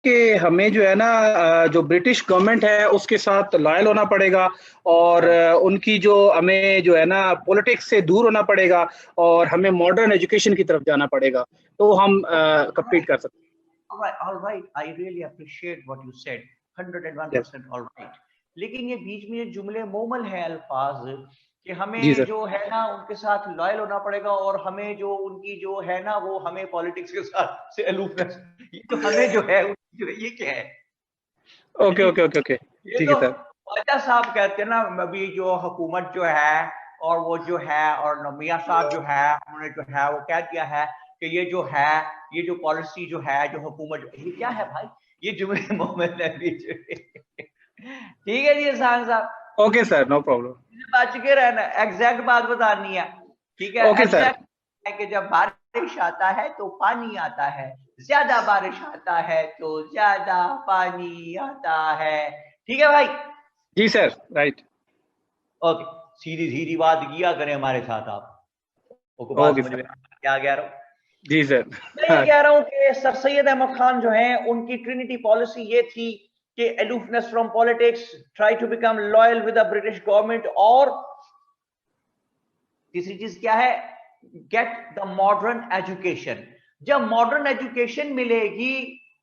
कि हमें जो है ना जो ब्रिटिश गवर्नमेंट है उसके साथ लॉयल होना पड़ेगा और उनकी जो हमें जो है ना पॉलिटिक्स से दूर होना पड़ेगा और हमें मॉडर्न एजुकेशन की तरफ जाना पड़ेगा, तो हम कम्पीट कर सकते हैं। All right. I really appreciate what you said. Yes. 101% all right. लेकिन ये बीच में ये जुमले मोमल है अल्फाज कि जी हमें सर। जो है ना उनके साथ लॉयल होना पड़ेगा और हमें जो उनकी जो है ना वो हमें पॉलिटिक्स के साथ से अलूफनेस, ये तो हमें जो है ये क्या है? ओके ओके ओके ओके, ये ठीक तो है सर। ख्वाजा साहब कहते हैं ना, अभी जो हुकूमत जो है और वो जो है और मियां साहब जो है उन्होंने जो है वो कह दिया है कि ये जो है ये जो पॉलिसी जो है जो हुकूमत, ये क्या है भाई? ये जुमले मोहम्मद नबी ठीक है जी एहसान साहब। Okay sir, no problem. बच के रहना, एग्जैक्ट बात बतानी है, ठीक है? Okay sir. एग्जैक्ट है कि जब बारिश आता है तो पानी आता है, ज्यादा बारिश आता है तो ज्यादा पानी आता है, ठीक है भाई? जी सर, राइट। ओके, सीधी सीधी बात किया करें हमारे साथ आप, आपको बात ओके समझ में सर। क्या कह रहा हूँ? जी सर। मैं ये कह रहा हूँ कि सर सैयद अहमद खान जो है उनकी ट्रिनिटी पॉलिसी ये थी कि aloofness from politics, try to become loyal with the British government, और तीसरी चीज क्या है? Get the modern education. जब मॉडर्न एजुकेशन मिलेगी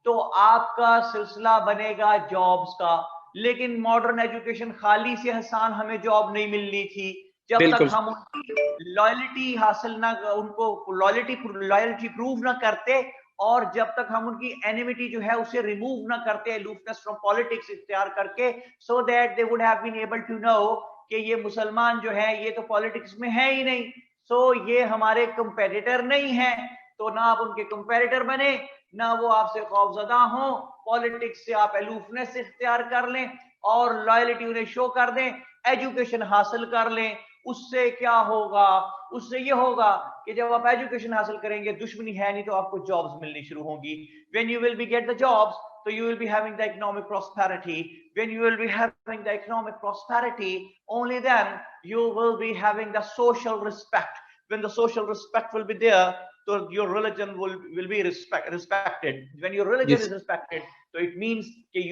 तो आपका सिलसिला बनेगा जॉब्स का, लेकिन मॉडर्न एजुकेशन खाली से हसान हमें जॉब नहीं मिलनी थी जब तक बिल्कुल। हम उनकी लॉयल्टी हासिल ना, उनको लॉयल्टी प्रूव ना करते, और जब तक हम उनकी एनिमिटी जो है उसे रिमूव ना करते अलूफनेस फ्रॉम पॉलिटिक्स इख्तियार करके, so that they would have been able to know कि ये मुसलमान जो है ये तो पॉलिटिक्स में है ही नहीं, सो ये हमारे कंपेटिटर नहीं है, तो ना आप उनके कंपेटिटर बने, ना वो आपसे खौफजदा हो, पॉलिटिक्स से आप अलूफनेस इख्तियार कर लें और लॉयल्टी उन्हें शो कर दें, एजुकेशन हासिल कर लें। उससे क्या होगा? उससे ये होगा कि जब आप एजुकेशन हासिल करेंगे, दुश्मनी है नहीं तो आपको जॉब्स मिलनी शुरू होंगी। When you will be get the jobs, so you will be having the economic prosperity. When you will be having the economic prosperity, only then you will be having the social respect. When the social respect will be there, so your religion will be respected. When your religion is respected, so it means that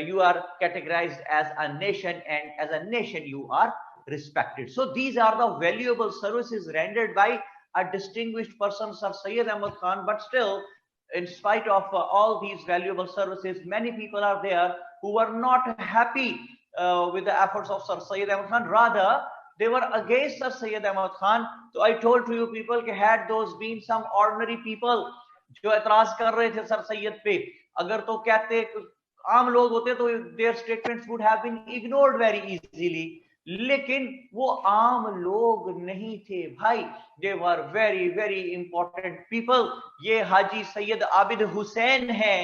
you are categorized as a nation, and as a nation you are respected. So these are the valuable services rendered by a distinguished person, Sir Syed Ahmad Khan. But still, in spite of all these valuable services, many people are there who are not happy with the efforts of Sir Syed Ahmad Khan. Rather, they were against Sir Syed Ahmad Khan. So I told to you people कि had those been some ordinary people जो एतराज कर रहे थे sir Syed पे, अगर तो कहते आम लोग होते तो their statements would have been ignored very easily. लेकिन वो आम लोग नहीं थे भाई, they were very very important people. ये हाजी सैयद आबिद हुसैन हैं,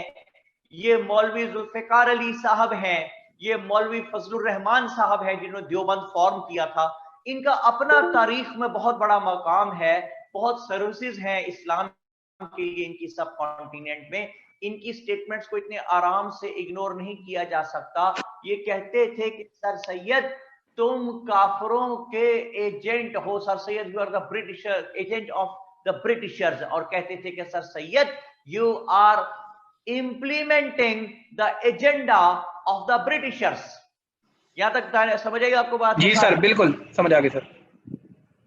ये मौलवी जुल्फिकार अली साहब हैं, ये मौलवी फजलुर रहमान साहब हैं जिन्होंने देवबंद फॉर्म किया था। इनका अपना तारीख में बहुत बड़ा मकाम है, बहुत सर्विसेज हैं इस्लाम के लिए इनकी सब कॉन्टिनेंट में। इनकी स्टेटमेंट्स को इतने आराम से इग्नोर नहीं किया जा सकता। ये कहते थे कि सर सैयद तुम काफरों के एजेंट हो, sir Syed you are the Britisher agent of the Britishers, और कहते थे कि sir Syed you are implementing the agenda of the Britishers. यहां तक समझ आएगा आपको बात? जी सर, बिल्कुल समझ आ गई सर।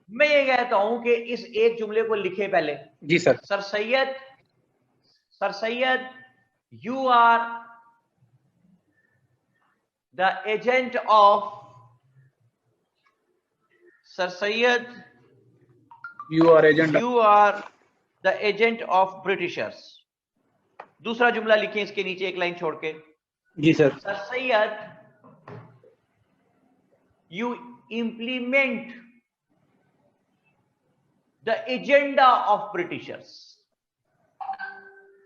मैं ये कहता हूं कि इस एक जुमले को लिखे पहले। जी sir. Sir Syed you are the agent of, Sir Syed, you are the agent of Britishers. दूसरा जुमला लिखें इसके नीचे एक लाइन छोड़ के। जी sir. Sir Syed, you implement the agenda of Britishers.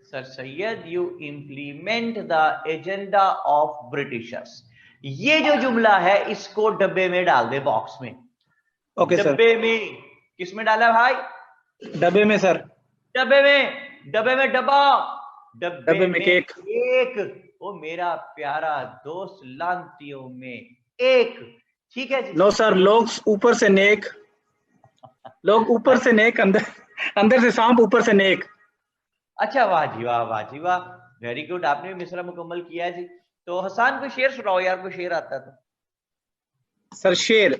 Sir Syed, you implement the agenda of Britishers. ये जो जुमला है इसको डब्बे में डाल दे, बॉक्स में। Okay sir. डब्बे में किस में डाला भाई? डब्बे में सर। डब्बे में डब्बा, डब्बे में केक। ओ मेरा प्यारा दोस्त, लांतियों में एक, ठीक है जी। नो सर, लोग ऊपर से नेक, लोग ऊपर से नेक, अंदर से सांप, ऊपर से नेक। अच्छा, वाह जी वाह, वाह जी वाह। वेरी गुड, आपने भी मिसरा मुकम्मल किया है जी। तो हसन कोई शेर सुनाओ यार, कोई शेर आता है तो। सर शेर,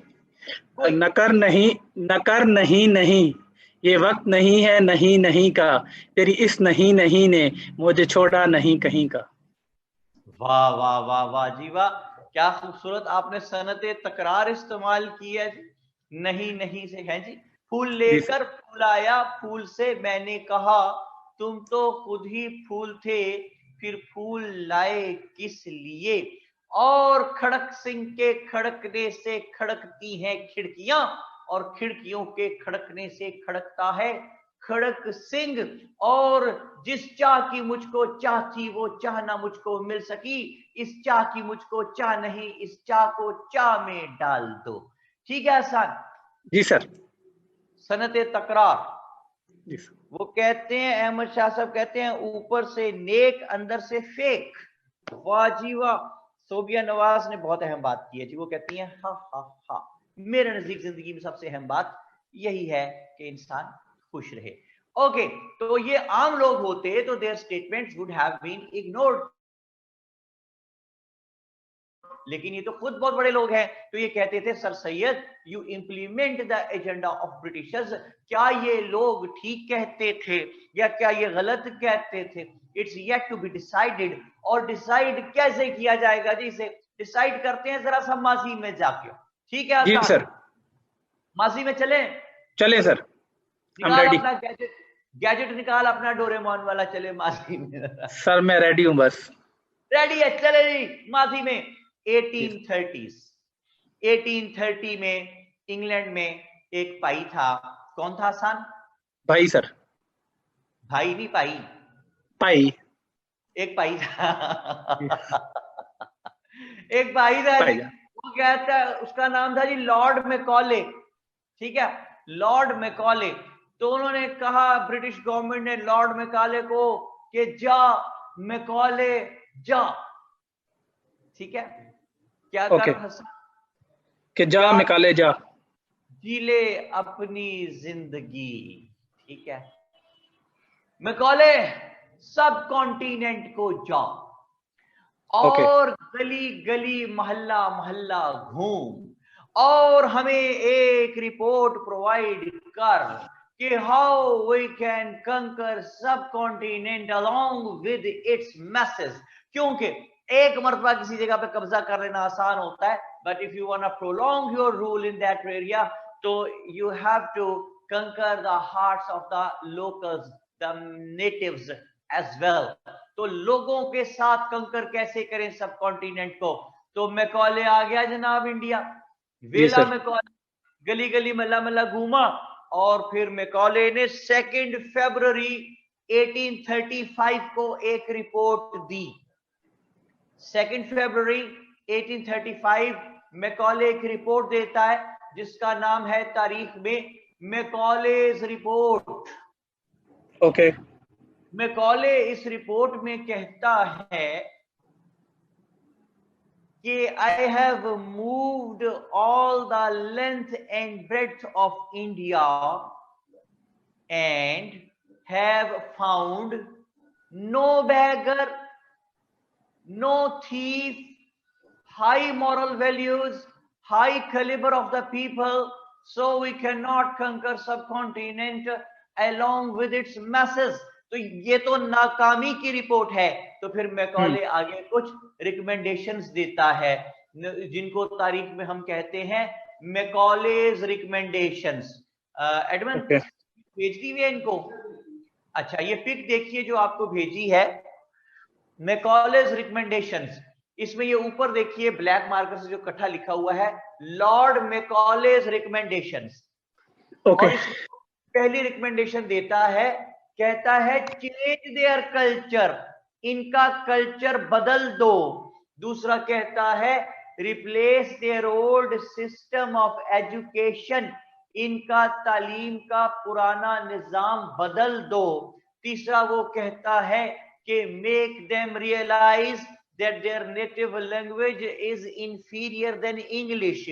कोई नकर नहीं नहीं, ये वक्त नहीं है नहीं नहीं का, तेरी इस नहीं नहीं ने मुझे छोड़ा नहीं कहीं का। वाह वाह वाह वाह जी वाह, क्या खूबसूरत आपने सनत तकरार इस्तेमाल की है जी। नहीं नहीं से है जी। फूल जी सर। लेकर फूल आया, फूल से मैंने कहा तुम तो खुद ही फूल थे, फिर फूल लाए किस लिए। और खड़क सिंह के खड़कने से खड़कती हैं खिड़कियां, और खिड़कियों के खड़कने से खड़कता है खड़क सिंह। और जिस चाह की मुझको चाह थी वो चाह ना मुझको मिल सकी, इस चाह की मुझको चाह नहीं, इस चाह को चाह में डाल दो। ठीक है आसान। जी सर। सनत तकरार। जी सर। वो कहते हैं, अहमद शाह साहब कहते हैं, ऊपर से नेक अंदर से फेक। वाह जी वाह। सोबिया नवाज ने बहुत अहम बात की है जी। वो कहती हैं हा हा हा, मेरे नजदीक जिंदगी में सबसे अहम बात यही है कि इंसान खुश रहे। ओके, तो ये आम लोग होते तो their statements would have been ignored, लेकिन ये तो खुद बहुत बड़े लोग हैं। तो ये कहते थे sir Syed you implement the agenda of Britishers. क्या ये लोग ठीक कहते थे या क्या ये गलत कहते थे, it's yet to be decided. और डिसाइड कैसे किया जाएगा जी, इसे डिसाइड करते हैं जरा सा माजी में जाके। ठीक है जी आसान, सर। माजी में चले। चले सर, हम निकाल रेडी। अपना गैजेट, गैजेट निकाल अपना डोरेमोन वाला, चले माजी में। सर मैं रेडी हूँ बस। रेडी है, चले जी माजी में। 1830s, 1830 में इंग्लैंड में एक पाई था। कौन था आसान? भाई सर। भाई नहीं, पाई। पाई। एक पाई था। एक पाई था जी। पाई जा। वो कहता है, उसका नाम था जी लॉर्ड मैकॉले। ठीक है, लॉर्ड मैकॉले। तो उन्होंने कहा, ब्रिटिश गवर्नमेंट ने लॉर्ड मैकॉले को कि जा मैकॉले जा। ठीक है, क्या ओके, कर हसन? कि जा क्या निकाले जा। जी ले अपनी जिंदगी। ठीक है, मैकॉले सब कॉन्टिनेंट को जा ओके। और गली गली मोहल्ला मोहल्ला घूम और हमें एक रिपोर्ट प्रोवाइड कर कि हाउ वी कैन कंकर सब continent along with its message. क्योंकि एक मरतबा किसी जगह पे कब्जा कर लेना आसान होता है, but if you want to prolong your rule in that area, तो you have to conquer the hearts of the locals, the natives as well. तो लोगों के साथ कंकर कैसे करें सब कॉन्टिनेंट को? तो मैकॉले आ गया जनाब इंडिया। जी वेला सर। मैकॉले गली गली मल्ला मल्ला घूमा, और फिर मैकॉले ने 2 फरवरी 1835 को एक रिपोर्ट दी। 2 फरवरी 1835 मैकॉले एक रिपोर्ट देता है जिसका नाम है तारीख में मैकॉलेज रिपोर्ट। ओके। मैकॉले इस रिपोर्ट में कहता है कि I have moved all the length and breadth of India and have found no beggar, no thief, high moral values, high caliber of the people, so we cannot conquer subcontinent along with its masses। तो ये तो नाकामी की report है। तो फिर Macaulay आगे कुछ रिकमेंडेशंस देता है जिनको तारीख में हम कहते हैं मैकॉलेज रिकमेंडेशंस। Edmund okay. भेज दी हुई है इनको। अच्छा, ये पिक देखिए जो आपको भेजी है, मैकॉलेज रिकमेंडेशंस। इसमें ये ऊपर देखिए ब्लैक मार्कर से जो इकट्ठा लिखा हुआ है, लॉर्ड मैकॉलेज रिकमेंडेशंस। ओके। और इसमें पहली रिकमेंडेशन देता है, कहता है चेंज देयर कल्चर, इनका कल्चर बदल दो। दूसरा कहता है replace their old system of education, इनका तालीम का पुराना निजाम बदल दो। तीसरा वो कहता है कि make them realize that their native language is inferior than English.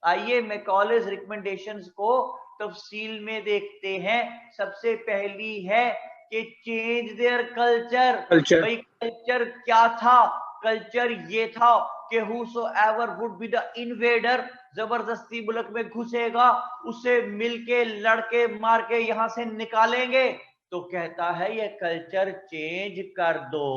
आइए मैकॉलेज रिकमेंडेशंस को तफसील में देखते हैं। सबसे पहली है कि चेंज देयर कल्चर। कल्चर। भाई कल्चर क्या था? कल्चर ये था कि whosoever would be the invader, जबरदस्ती मुल्क में घुसेगा, उसे मिलके लड़के मार के यहां से निकालेंगे। तो कहता है ये कल्चर चेंज कर दो।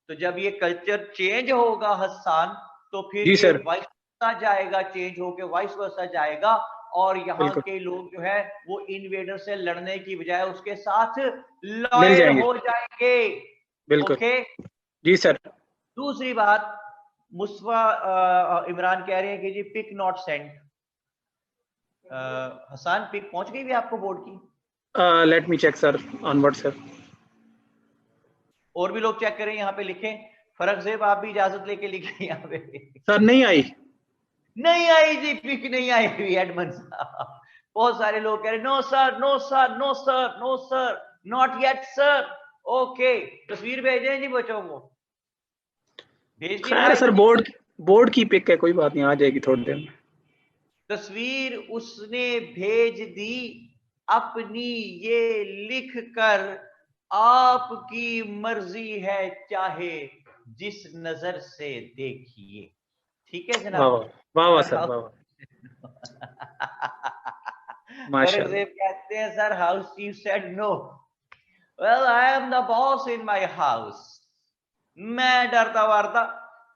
तो जब ये कल्चर चेंज होगा हसन, तो फिर जी ये सर। वाइस वर्सा जाएगा, चेंज होके वाइस वर्सा जाएगा, और यहाँ बिल्कुल के लोग जो है वो इन्वेडर से लड़ने की बजाय उसके साथ मिल लॉयल जाएंगे। हो जाएंगे। बिल्कुल। ओके। जी सर। दूसरी बात, मुस्वा इमरान कह रहे हैं कि जी pic not send. Hasan pic पहुंच गई भी आपको बोर्ड की? Let me check sir on WhatsApp. और भी लोग चेक करें, यहाँ पे लिखें। फरक ज़ेब आप भी इजाजत लेके लिखें यहाँ पे। सर नहीं आई। नहीं आई जी, पिक नहीं आई हुई एडमन साहब। बहुत सारे लोग कह रहे no sir, no sir, no sir, no sir, not yet sir. Okay, तस्वीर भेजें जी बच्चों को। भेज दी खैर भाई? सर, बोर्ड की पिक है, कोई बात नहीं, आ जाएगी थोड़ी देर में। तस्वीर उसने भेज दी अपनी, ये लिख कर आपकी मर्जी है, चाहे जिस नजर से देखिए। ठीक है वाह जनाब। वाह वाह सर, और वाह वाह, माशाल्लाह। फर्ज कहते हैं sir, house chief said no, well I am the boss in my house. मैं डरता वारता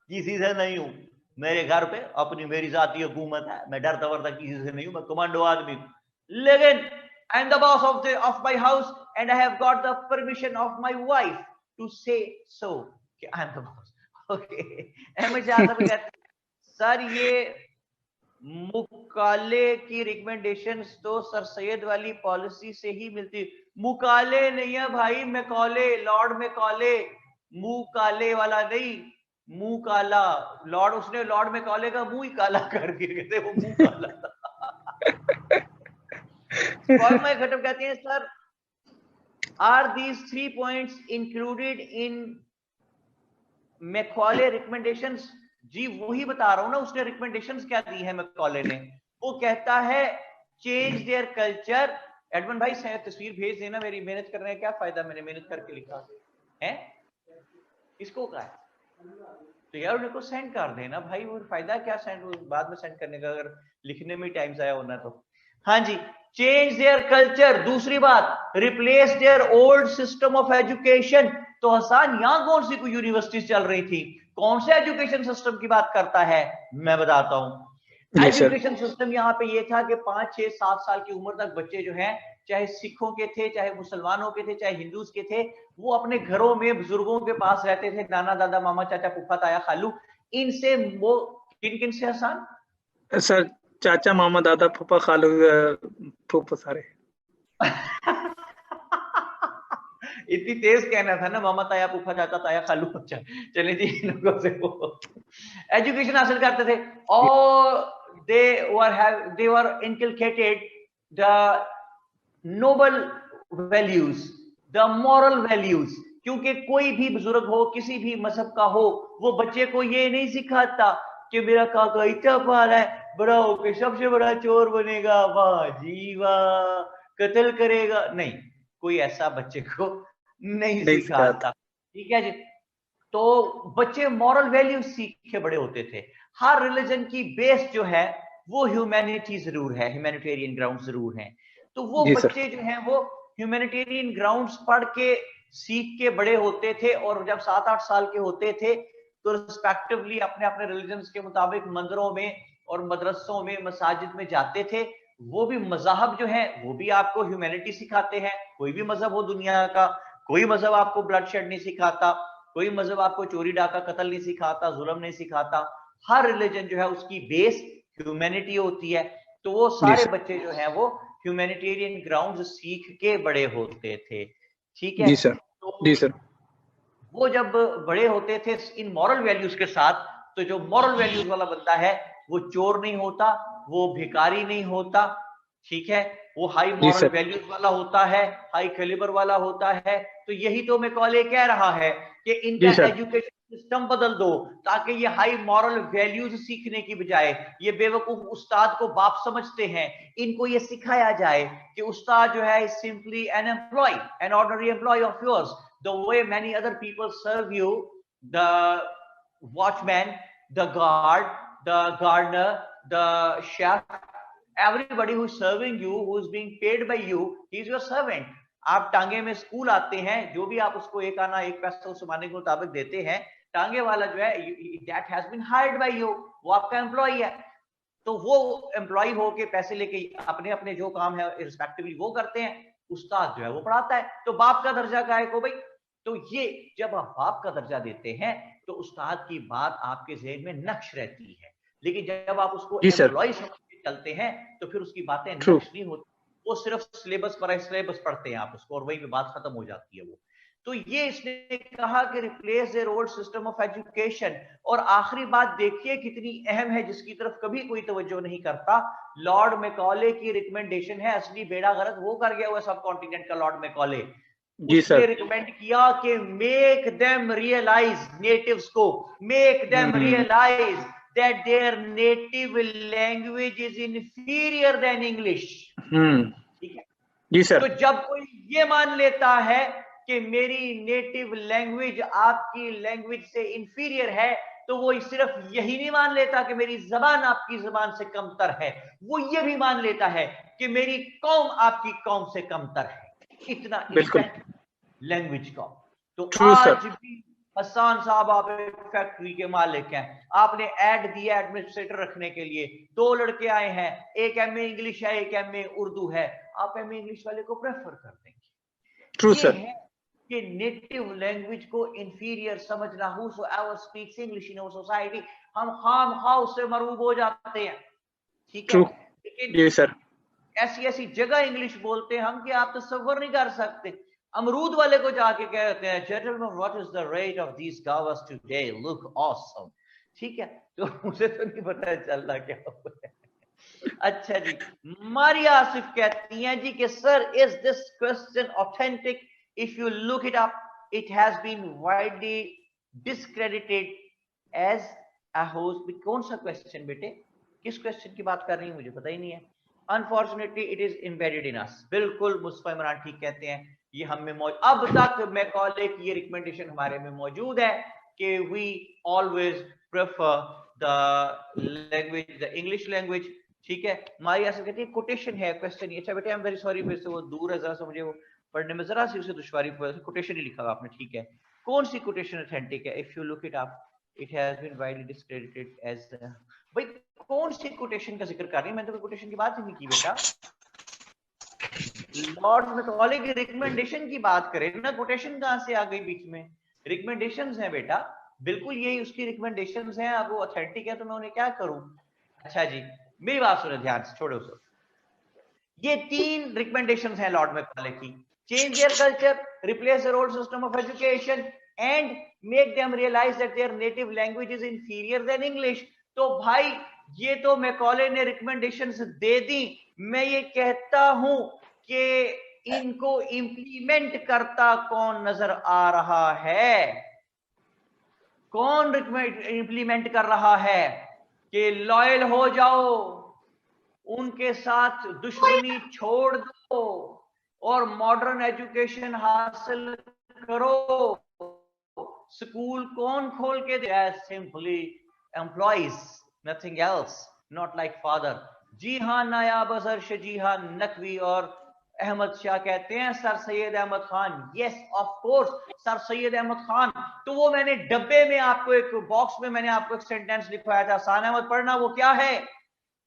किसी से नहीं हूं, मेरे घर पे अपनी मेरी जाती हुकूमत है, मैं डरता वारता किसी से नहीं हूं, मैं कमांडो आदमी हूं, लेकिन I am the boss of my house and I have got the permission of my wife to say so कि I am the boss. Okay. Ahmad Shah साहब कहते हैं सर ये मुकाले की रिकमेंडेशंस तो सर सैयद वाली पॉलिसी से ही मिलती। मुकाले नहीं है भाई, मैकॉले, लॉर्ड मैकॉले, मुंह काले वाला नहीं, मुंह काला। लॉर्ड, उसने लॉर्ड मैकॉले का मुंह ही काला कर दिया, कहते वो मुंह काला था। मैं खत्म कहते हैं sir, are these 3 points included in Macaulay recommendations? जी वही बता रहा हूं ना, उसने रिकमेंडेशंस क्या दी है मैकॉले ने। वो कहता है चेंज देयर कल्चर। एडमन भाई तस्वीर भेज देना, मेरी मेहनत करने का क्या फायदा, मैंने मेहनत करके लिखा है, इसको कहा है तो यार उनको सेंड कर देना भाई, वो फायदा क्या सेंड, बाद में सेंड करने का, अगर लिखने में टाइम जाया होना तो। हाँ जी, चेंज देयर कल्चर। दूसरी बात, replace their old system of education. तो हसन यहां कौन सी कोई यूनिवर्सिटीज चल रही थी, कौन से एजुकेशन सिस्टम की बात करता है, मैं बताता हूं। एजुकेशन सिस्टम यहाँ पे ये था कि 5, 6, 7 साल की उम्र तक बच्चे जो हैं, चाहे सिखों के थे, चाहे मुसलमानों के थे, चाहे हिंदूज के थे, वो अपने घरों में बुजुर्गों के पास रहते थे, नाना दादा मामा चाचा फूफा ताया खालू। इनसे वो किन किन से हसन? सर चाचा मामा दादा फूफा खालू फूफा सारे। इतनी तेज कहना था ना, मामा ताया फूफा चाचा ताया खालू। चले जी, इन लोगों से वो एजुकेशन हासिल करते थे, और they were inculcated the noble values, the moral values। क्योंकि कोई भी बुजुर्ग हो, किसी भी मजहब का हो, वो बच्चे को ये नहीं सिखाता कि मेरा काका इतना पाल है, बड़ा होकर सबसे बड़ा चोर बनेगा, वाह जी वाह, कत्ल करेगा, नहीं, कोई ऐसा बच्चे को नहीं सिखाता। ठीक है जी। तो बच्चे मॉरल वैल्यू सीख के बड़े होते थे। हर रिलीजन की बेस जो है वो ह्यूमैनिटी जरूर है, ह्यूमैनिटेरियन ग्राउंड जरूर है। तो वो बच्चे जो हैं वो ह्यूमैनिटेरियन ग्राउंड्स पढ़ के सीख के बड़े होते थे, और जब 7-8 साल के होते थे तो रिस्पेक्टिवली अपने अपने रिलीजन के मुताबिक मंदिरों में और मदरसों में, मसाजिद में जाते थे। वो भी मजहब जो है वो भी आपको ह्यूमैनिटी सिखाते हैं, कोई भी मजहब हो दुनिया का, कोई मजहब आपको ब्लड शेड नहीं सिखाता, कोई मजहब आपको चोरी डाका कत्ल नहीं सिखाता, जुल्म नहीं सिखाता। हर रिलीजन जो है उसकी बेस ह्यूमैनिटी होती है। तो वो सारे बच्चे जो हैं वो ह्यूमैनिटेरियन ग्राउंड सीख के बड़े होते थे। ठीक है जी सर। तो जी सर। वो जब बड़े होते थे इन मॉरल वैल्यूज के साथ, तो जो मॉरल वैल्यूज वाला बंदा है वो चोर नहीं होता, वो भिखारी नहीं होता, ठीक है, वो हाई मॉरल वैल्यूज वाला होता है, हाई कैलिबर वाला होता है। तो यही तो मैकॉले कह रहा है कि इनका एजुकेशन सिस्टम बदल दो, ताकि ये हाई मॉरल वैल्यूज सीखने की बजाय ये बेवकूफ उस्ताद को बाप समझते हैं, इनको ये सिखाया जाए कि उस्ताद जो है simply an employee, an ordinary employee of yours, the way many other people serve you, the watchman, the guard, the gardener, the chef, everybody who is serving you, who is being paid by you, he is your servant. आप टांगे में school आते हैं, जो भी आप उसको एक आना एक पैसा उस जमाने के मुताबिक देते हैं, टांगे वाला जो है that has been hired by you, वो आपका एम्प्लॉय है, तो वो एम्प्लॉय होके पैसे लेके अपने अपने जो काम है रिस्पेक्टिवली वो करते हैं, उस्ताद जो है वो पढ़ाता है। तो बाप का दर्जा का है को भाई, तो ये जब आप बाप का दर्जा देते हैं तो उस्ताद की बात आपके ज़हन में नक्श रहती है, लेकिन जब आप उसको एम्प्लॉय चलते हैं तो फिर उसकी बातें नक्श नहीं होती, वो सिर्फ सिलेबस पढ़ते हैं आप उसको और वही पे बात खत्म हो जाती है वो। तो ये इसने कहा कि replace their old system of education. और आखिरी बात देखिए कितनी अहम है, जिसकी तरफ कभी कोई तवज्जो नहीं करता। लॉर्ड मैकॉले की रिकमेंडेशन है, असली बेड़ा गरक वो कर गया हुआ सब कॉन्टिनेंट का, लॉर्ड मैकॉले। उसने रिकमेंड किया कि मेक देम रियलाइज, नेटिव्स को make them realize that their native language is inferior than English। ठीक है जी सर। तो जब कोई ये मान लेता है कि मेरी नेटिव लैंग्वेज आपकी लैंग्वेज से इंफीरियर है, तो वो सिर्फ यही नहीं मान लेता कि मेरी जबान आपकी जबान से कमतर है, वो ये भी मान लेता है कि मेरी कौम आपकी कौम से कमतर है। इतना लैंग्वेज का। तो आज भी हसन साहब आप एक फैक्ट्री के मालिक हैं, आपने ऐड दिया एडमिनिस्ट्रेटर रखने के लिए, 2 लड़के आए हैं, एक एमए इंग्लिश है एक एमए उर्दू है, आप एमए इंग्लिश वाले को प्रेफर कर देंगे। True sir. कि नेटिव लैंग्वेज को इंफीरियर समझना, whosoever speaks English in our society, हम खामखा उससे मरूब हो जाते हैं। ठीक है, लेकिन जी सर, ऐसी ऐसी जगह इंग्लिश बोलते हैं हम कि आप तसव्वुर नहीं कर सकते। अमरूद वाले को जाके कहते हैं gentleman what is the rate of these guavas today, look awesome. ठीक है, तो मुझे तो नहीं पता चल रहा क्या हुआ है। अच्छा जी, मारिया आसिफ कहती हैं जी कि sir is this question authentic? If you look it up it has been widely discredited as a होस्ट। कौन सा क्वेश्चन बेटे, किस क्वेश्चन की बात कर रही है मुझे पता ही नहीं है। Unfortunately it is embedded in us. बिल्कुल मुस्तफा इमरान ठीक कहते हैं, ये हम में मौजूद, अब तक मैकॉले की ये रिकमेंडेशन हमारे में मौजूद है कि we always prefer the language, the English language. ठीक है, हमारी ऐसा कहती है कोटेशन है क्वेश्चन। अच्छा बेटे आई एम वेरी सॉरी, मेरे से वो दूर है, जरा सा मुझे वो पढ़ने में जरा सी उसे दुश्वारी, कोटेशन ही लिखा हुआ आपने। ठीक है, कौन सी कोटेशन ऑथेंटिक है? If you look it up it has been widely discredited as. भाई कौन सी कोटेशन का जिक्र कर रही है? मैंने तो कोटेशन की बात ही नहीं की बेटा। लॉर्ड मैकॉले की रिकमेंडेशन की बात करें ना, कोटेशन कहां से आ गई बीच में? रिकमेंडेशंस हैं बेटा, बिल्कुल यही उसकी रिकमेंडेशंस हैं। अब वो ऑथेंटिक है तो मैं उन्हें क्या करूं? अच्छा जी, मेरी बात सुनो ध्यान से, छोड़ो सर। ये 3 रिकमेंडेशंस हैं लॉर्ड मैकॉले की। Change their culture, replace their old system of education and make them realize that their native language is inferior than English. तो भाई ये तो मैकॉले ने रिकमेंडेशंस दे दी, मैं ये कहता हूं कि इनको इंप्लीमेंट करता कौन नजर आ रहा है? कौन इंप्लीमेंट कर रहा है कि लॉयल हो जाओ, उनके साथ दुश्मनी छोड़ दो और मॉडर्न एजुकेशन हासिल करो। स्कूल कौन खोल के दे? Simply employees, nothing else, not like father. जी हाँ, नायाब अजहर शजीहा नकवी और अहमद शाह कहते हैं sir Syed Ahmad Khan. Yes of course, sir Syed Ahmad Khan. तो वो मैंने डब्बे में आपको एक बॉक्स में मैंने आपको एक सेंटेंस लिखवाया था, सान अहमद पढ़ना, वो क्या है?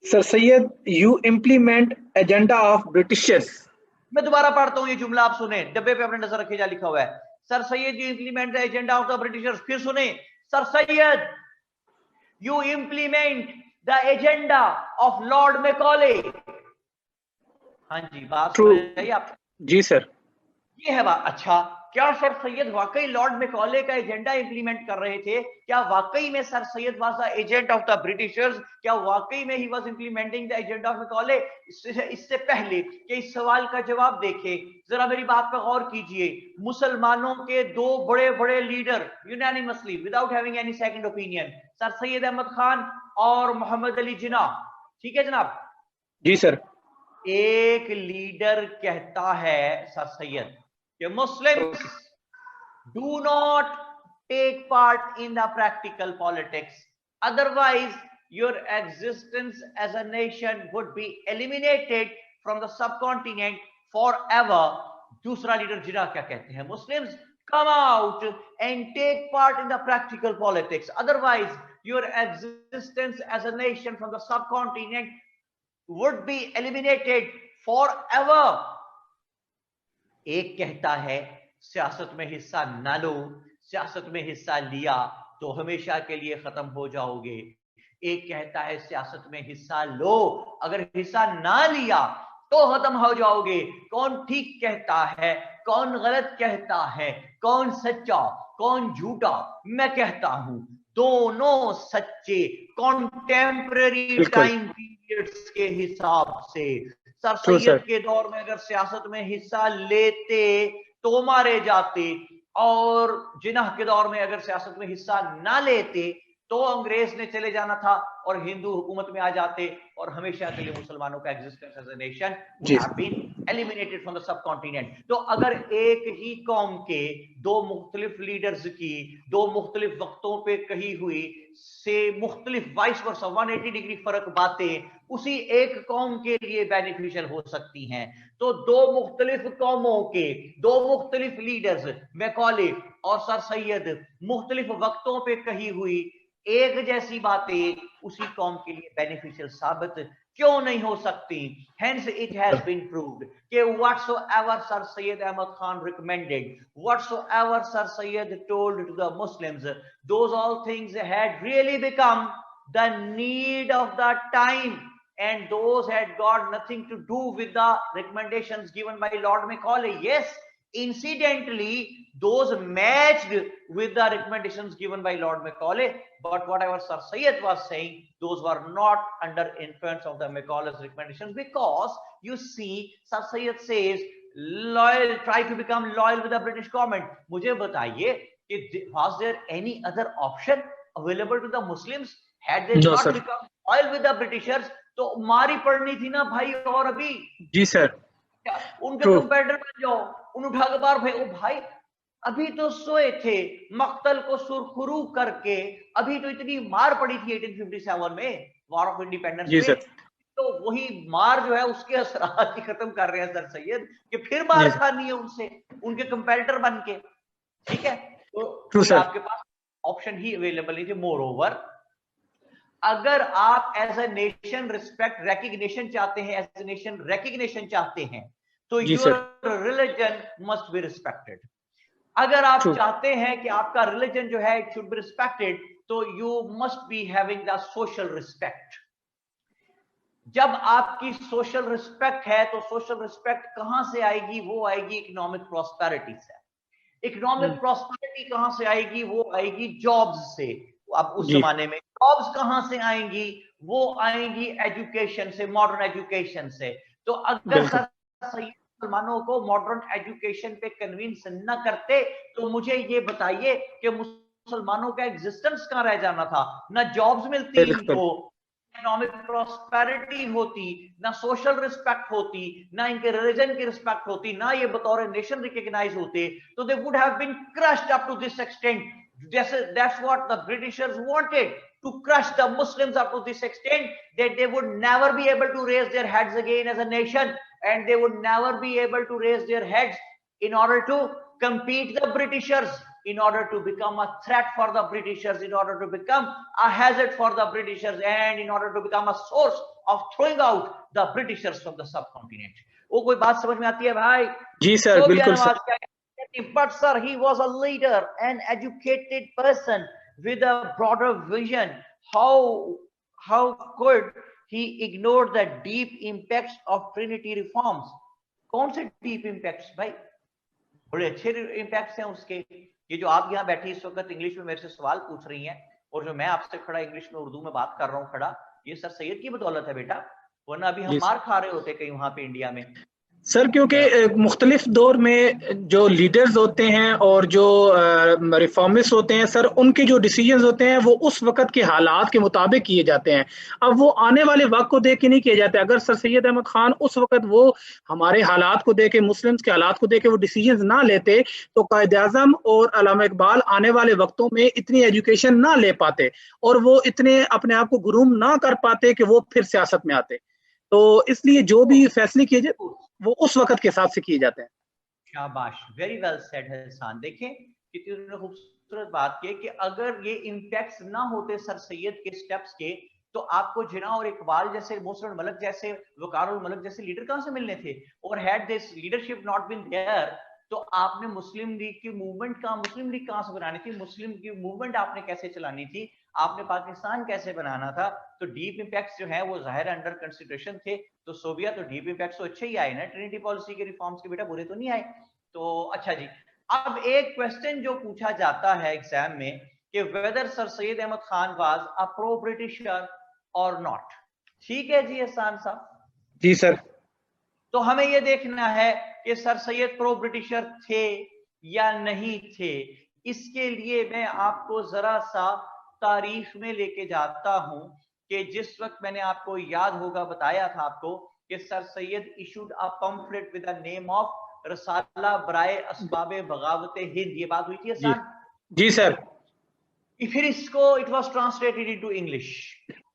Sir Syed you implement agenda of Britishers. मैं दोबारा पढ़ता हूं ये जुमला, आप सुने, डब्बे पे अपने नजर रखे जा लिखा हुआ है, sir Syed you implement the agenda of the Britishers. फिर सुने, sir Syed you implement the agenda of Lord Macaulay. हाँ जी, बात सुन रही आप? जी सर, ये है बात। अच्छा, क्या सर सैयद वाकई लॉर्ड मैकॉले का एजेंडा इंप्लीमेंट कर रहे थे? क्या वाकई में sir Syed was the agent of the Britishers? क्या वाकई में he was implementing the agenda of Macaulay? इससे पहले कि इस सवाल का जवाब देखें, जरा मेरी बात पर गौर कीजिए। मुसलमानों के दो बड़े बड़े leader unanimously without having any second opinion, sir Syed Ahmad Khan और मोहम्मद अली जिन्ना, ठीक है जनाब? जी सर। एक लीडर कहता है सर सैयद कि Muslims do not take part in the practical politics, otherwise your existence as a nation would be eliminated from the subcontinent forever. दूसरा leader जिना क्या कहते हैं? Muslims come out and take part in the practical politics, otherwise your existence as a nation from the subcontinent would be eliminated forever. एक कहता है सियासत में हिस्सा ना लो, सियासत में हिस्सा लिया तो हमेशा के लिए खत्म हो जाओगे। एक कहता है सियासत में हिस्सा लो, अगर हिस्सा ना लिया तो खत्म हो जाओगे। कौन ठीक कहता है, कौन गलत कहता है, कौन सच्चा कौन झूठा? मैं कहता हूं दोनों सच्चे कॉन्टेम्पररी टाइम पीरियड्स के हिसाब से। सर सैयद के दौर में अगर सियासत में हिस्सा लेते तो मारे जाते, और जिन्ना के दौर में अगर सियासत में हिस्सा ना लेते तो अंग्रेज ने चले जाना था और हिंदू हुकूमत में आ जाते और हमेशा के लिए मुसलमानों का existence as a nation would have been eliminated from the subcontinent। तो अगर एक ही कौम के दो मुख्तलिफ लीडर्स की दो मुख्तलिफ वक्तों पे कही हुई से मुख्तलिफ वाइस वर्सा 180 डिग्री फर्क बातें उसी एक कौम के लिए बेनिफिशियल हो सकती हैं, तो दो मुख्तलिफ कौमों के दो मुख्तलिफ लीडर्स मैकॉले और सर सैयद मुख्तलिफ वक्तों पे कही हुई एक जैसी बातें उसी कौम के लिए बेनिफिशियल साबित क्यों नहीं हो सकती? Hence it has been proved कि whatsoever Sir Syed Ahmad Khan recommended, whatsoever Sir Syed told to the Muslims, those all things had really become the need of the time, and those had got nothing to do with the recommendations given by Lord Macaulay. Yes, incidentally those matched with the recommendations given by Lord Macaulay, but whatever Sir Syed was saying, those were not under influence of the Macaulay's recommendations, because you see Sir Syed says loyal, try to become loyal with the British government। मुझे बताइए कि was there any other option available to the Muslims? Had they not become loyal with the Britishers तो मारी पड़नी थी ना भाई। और अभी जी सर उनके कंपेटिटर बन जाओ, उन उठा के बार भाई, ओ भाई अभी तो सोए थे मक्तल को सुरखुरू करके, अभी तो इतनी मार पड़ी थी 1857 में वॉर ऑफ इंडिपेंडेंस में, तो वही मार जो है उसके असरात ही खत्म कर रहे हैं सर सैयद कि फिर मार खानी है उनसे उनके कंपेटिटर बन के। ठीक है, तो आपके पास ऑप्शन ही अवेलेबल नहीं थे। मोर ओवर, अगर आप as a nation respect recognition चाहते हैं, एज ए नेशन रेकग्निशन चाहते हैं, तो your religion must be respected. अगर आप चाहते हैं कि आपका रिलीजन जो है इट शुड बी रिस्पेक्टेड, तो you must be having the social respect. जब आपकी सोशल रिस्पेक्ट है तो सोशल रिस्पेक्ट कहां से आएगी? वो आएगी इकोनॉमिक प्रॉस्पेरिटी से। इकोनॉमिक प्रॉस्पेरिटी कहां से आएगी? वो आएगी जॉब्स से। अब उस जमाने में जॉब्स कहां से आएंगी? वो आएंगी एजुकेशन से, मॉडर्न एजुकेशन से। तो अगर मुसलमानों को मॉडर्न एजुकेशन पे कन्विंस न करते तो मुझे ये बताइए कि मुसलमानों का एग्जिस्टेंस कहां रह जाना था? ना जॉब्स मिलती इनको, इकोनॉमिक प्रॉस्पेरिटी होती, ना सोशल रिस्पेक्ट होती, ना इनके रिलीजन की रिस्पेक्ट होती, ना ये बतौर नेशन रिकॉग्नाइज होते। तो they would have been crushed up to this extent. That's what the Britishers wanted, to crush the Muslims up to this extent that they would never be able to raise their heads again as a nation, and they would never be able to raise their heads in order to compete the Britishers, in order to become a threat for the Britishers, in order to become a hazard for the Britishers, and in order to become a source of throwing out the Britishers from the subcontinent। वो कोई बात समझ में आती है भाई? जी sir, बिल्कुल sir. But sir, he was a leader, an educated person with a broader vision. How could he ignore the deep impacts of Trinity reforms? कौन से deep impacts भाई? बड़े अच्छे इम्पैक्ट्स हैं उसके। ये जो आप यहाँ बैठी इस वक्त इंग्लिश में मेरे से सवाल पूछ रही हैं और जो मैं आपसे खड़ा इंग्लिश में उर्दू में बात कर रहा हूँ खड़ा, ये सर सैयद की बदौलत है बेटा, वरना अभी हम जी मार खा रहे होते कहीं वहां पे इंडिया में। सर, क्योंकि मुख्तलिफ दौर में जो लीडर्स होते हैं और जो रिफॉर्मिस्ट होते हैं सर, उनके जो डिसीजंस होते हैं वो उस वक्त के हालात के मुताबिक किए जाते हैं। अब वो आने वाले वक्त को देख के नहीं किए जाते। अगर सर सैयद अहमद खान उस वक्त वो हमारे हालात को देख के, मुस्लिम्स के हालात को देख के वो डिसीजंस ना लेते, तो कायद आजम और अल्लामा इकबाल आने वाले वक्तों में इतनी एजुकेशन ना ले पाते और वो इतने अपने आप को ग्रूम ना कर पाते कि वो फिर सियासत में आते। तो इसलिए जो भी फैसले किए जाते वो उस वक्त के हिसाब से किए जाते हैं। शाबाश, वेरी वेल सेड हसन। देखें कितनी उन्होंने खूबसूरत बात की कि अगर ये इम्पैक्ट्स ना होते सर सैयद के स्टेप्स के, तो आपको जिन्ना और इकबाल जैसे, मोहसिन मलिक जैसे, वकारुल मलिक जैसे लीडर कहां से मिलने थे? और had this leadership not been there, तो आपने मुस्लिम लीग की मूवमेंट मुस्लिम लीग कहां से बनानी थी? मुस्लिम की मूवमेंट आपने कैसे चलानी थी? आपने पाकिस्तान कैसे बनाना था? तो डीप इम्पैक्ट्स जो है वो जाहिर अंडर कंसिडरेशन थे। तो सोवियत तो डीप इम्पैक्ट्स तो अच्छे ही आए ना, ट्रिनिटी पॉलिसी के रिफॉर्म्स के, बेटा बुरे तो नहीं आए। तो अच्छा जी, अब एक क्वेश्चन जो पूछा जाता है एग्जाम में कि whether sir Syed Ahmad Khan was a pro Britisher और नॉट। ठीक है जी एहसान साहब? जी सर। तो हमें यह देखना है कि सर सैयद प्रो ब्रिटिशर थे या नहीं थे। इसके लिए मैं आपको जरा सा तारीख में लेके जाता हूं कि जिस वक्त मैंने आपको याद होगा बताया था आपको कि sir Syed issued a pamphlet with the name of Risala Baraye Asbabe बगावत हिंद, ये बात हुई थी जी आसान। जी सर। फिर इसको it was translated into English,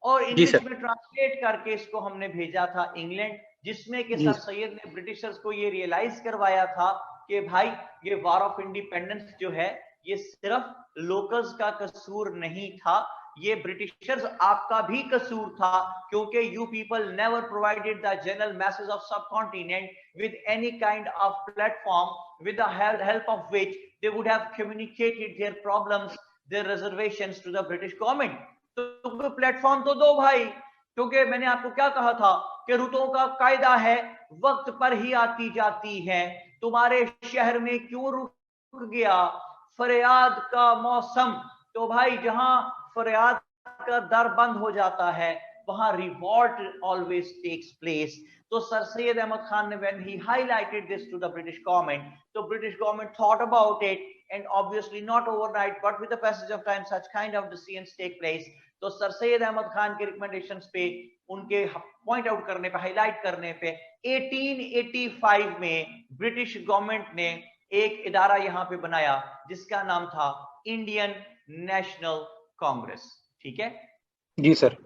और जी इंग्लिश सर। में ट्रांसलेट करके इसको हमने भेजा था इंग्लैंड, जिसमें कि जी सर सैयद ने ब्रिटिशर्स को ये रियलाइज करवाया था कि भाई ये वार ऑफ इंडिपेंडेंस जो है ये सिर्फ लोकल्स का कसूर नहीं था, ये ब्रिटिशर्स आपका भी कसूर था, क्योंकि you people never provided the general message of subcontinent with any kind of platform with the help of which they would have communicated their problems, their reservations to the British government. तो platform तो दो भाई, क्योंकि मैंने आपको क्या कहा था कि रुतों का कायदा है वक्त पर ही आती जाती है। तुम्हारे शहर में क्यों रुक गया फरियाद का मौसम? तो भाई जहां फरियाद का दर बंद हो जाता है वहां रिवॉल्ट ऑलवेज टेक्स प्लेस। तो सर सैयद अहमद खान ने when he highlighted this to the British government, तो British government thought about it, and obviously not overnight but with the passage of time such kind of decisions take place। तो sir Syed Ahmad Khan के recommendations पे, उनके point out करने पे, highlight करने पे 1885 में ब्रिटिश गवर्नमेंट ने एक इदारा यहां पे बनाया जिसका नाम था इंडियन नेशनल कांग्रेस। ठीक है जी सर।